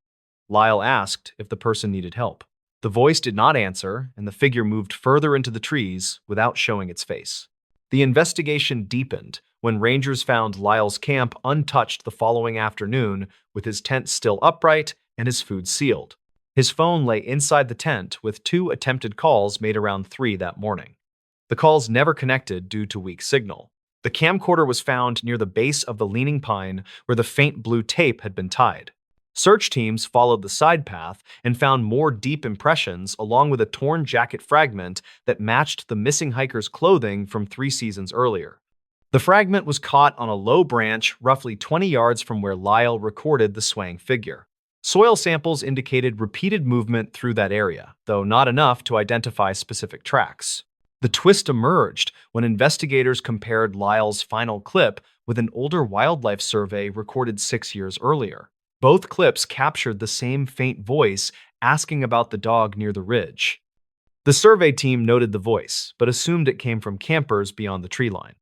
Lyle asked if the person needed help. The voice did not answer, and the figure moved further into the trees without showing its face. The investigation deepened when rangers found Lyle's camp untouched the following afternoon, with his tent still upright and his food sealed. His phone lay inside the tent with 2 attempted calls made around 3 that morning. The calls never connected due to weak signal. The camcorder was found near the base of the leaning pine where the faint blue tape had been tied. Search teams followed the side path and found more deep impressions along with a torn jacket fragment that matched the missing hiker's clothing from 3 seasons earlier. The fragment was caught on a low branch roughly 20 yards from where Lyle recorded the swaying figure. Soil samples indicated repeated movement through that area, though not enough to identify specific tracks. The twist emerged when investigators compared Lyle's final clip with an older wildlife survey recorded 6 years earlier. Both clips captured the same faint voice asking about the dog near the ridge. The survey team noted the voice, but assumed it came from campers beyond the tree line.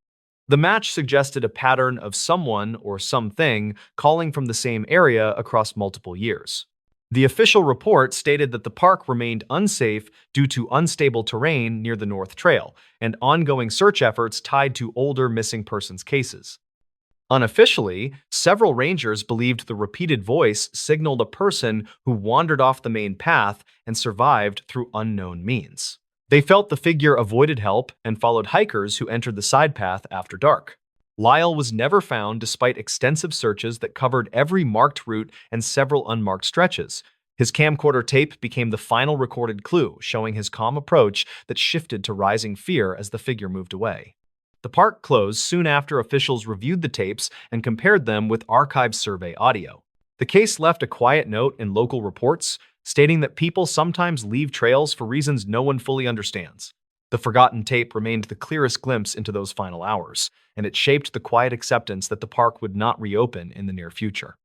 The match suggested a pattern of someone or something calling from the same area across multiple years. The official report stated that the park remained unsafe due to unstable terrain near the North Trail and ongoing search efforts tied to older missing persons cases. Unofficially, several rangers believed the repeated voice signaled a person who wandered off the main path and survived through unknown means. They felt the figure avoided help and followed hikers who entered the side path after dark. Lyle was never found despite extensive searches that covered every marked route and several unmarked stretches. His camcorder tape became the final recorded clue, showing his calm approach that shifted to rising fear as the figure moved away. The park closed soon after officials reviewed the tapes and compared them with archived survey audio. The case left a quiet note in local reports, stating that people sometimes leave trails for reasons no one fully understands. The forgotten tape remained the clearest glimpse into those final hours, and it shaped the quiet acceptance that the park would not reopen in the near future.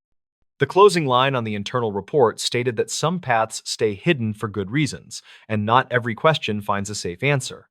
The closing line on the internal report stated that some paths stay hidden for good reasons, and not every question finds a safe answer.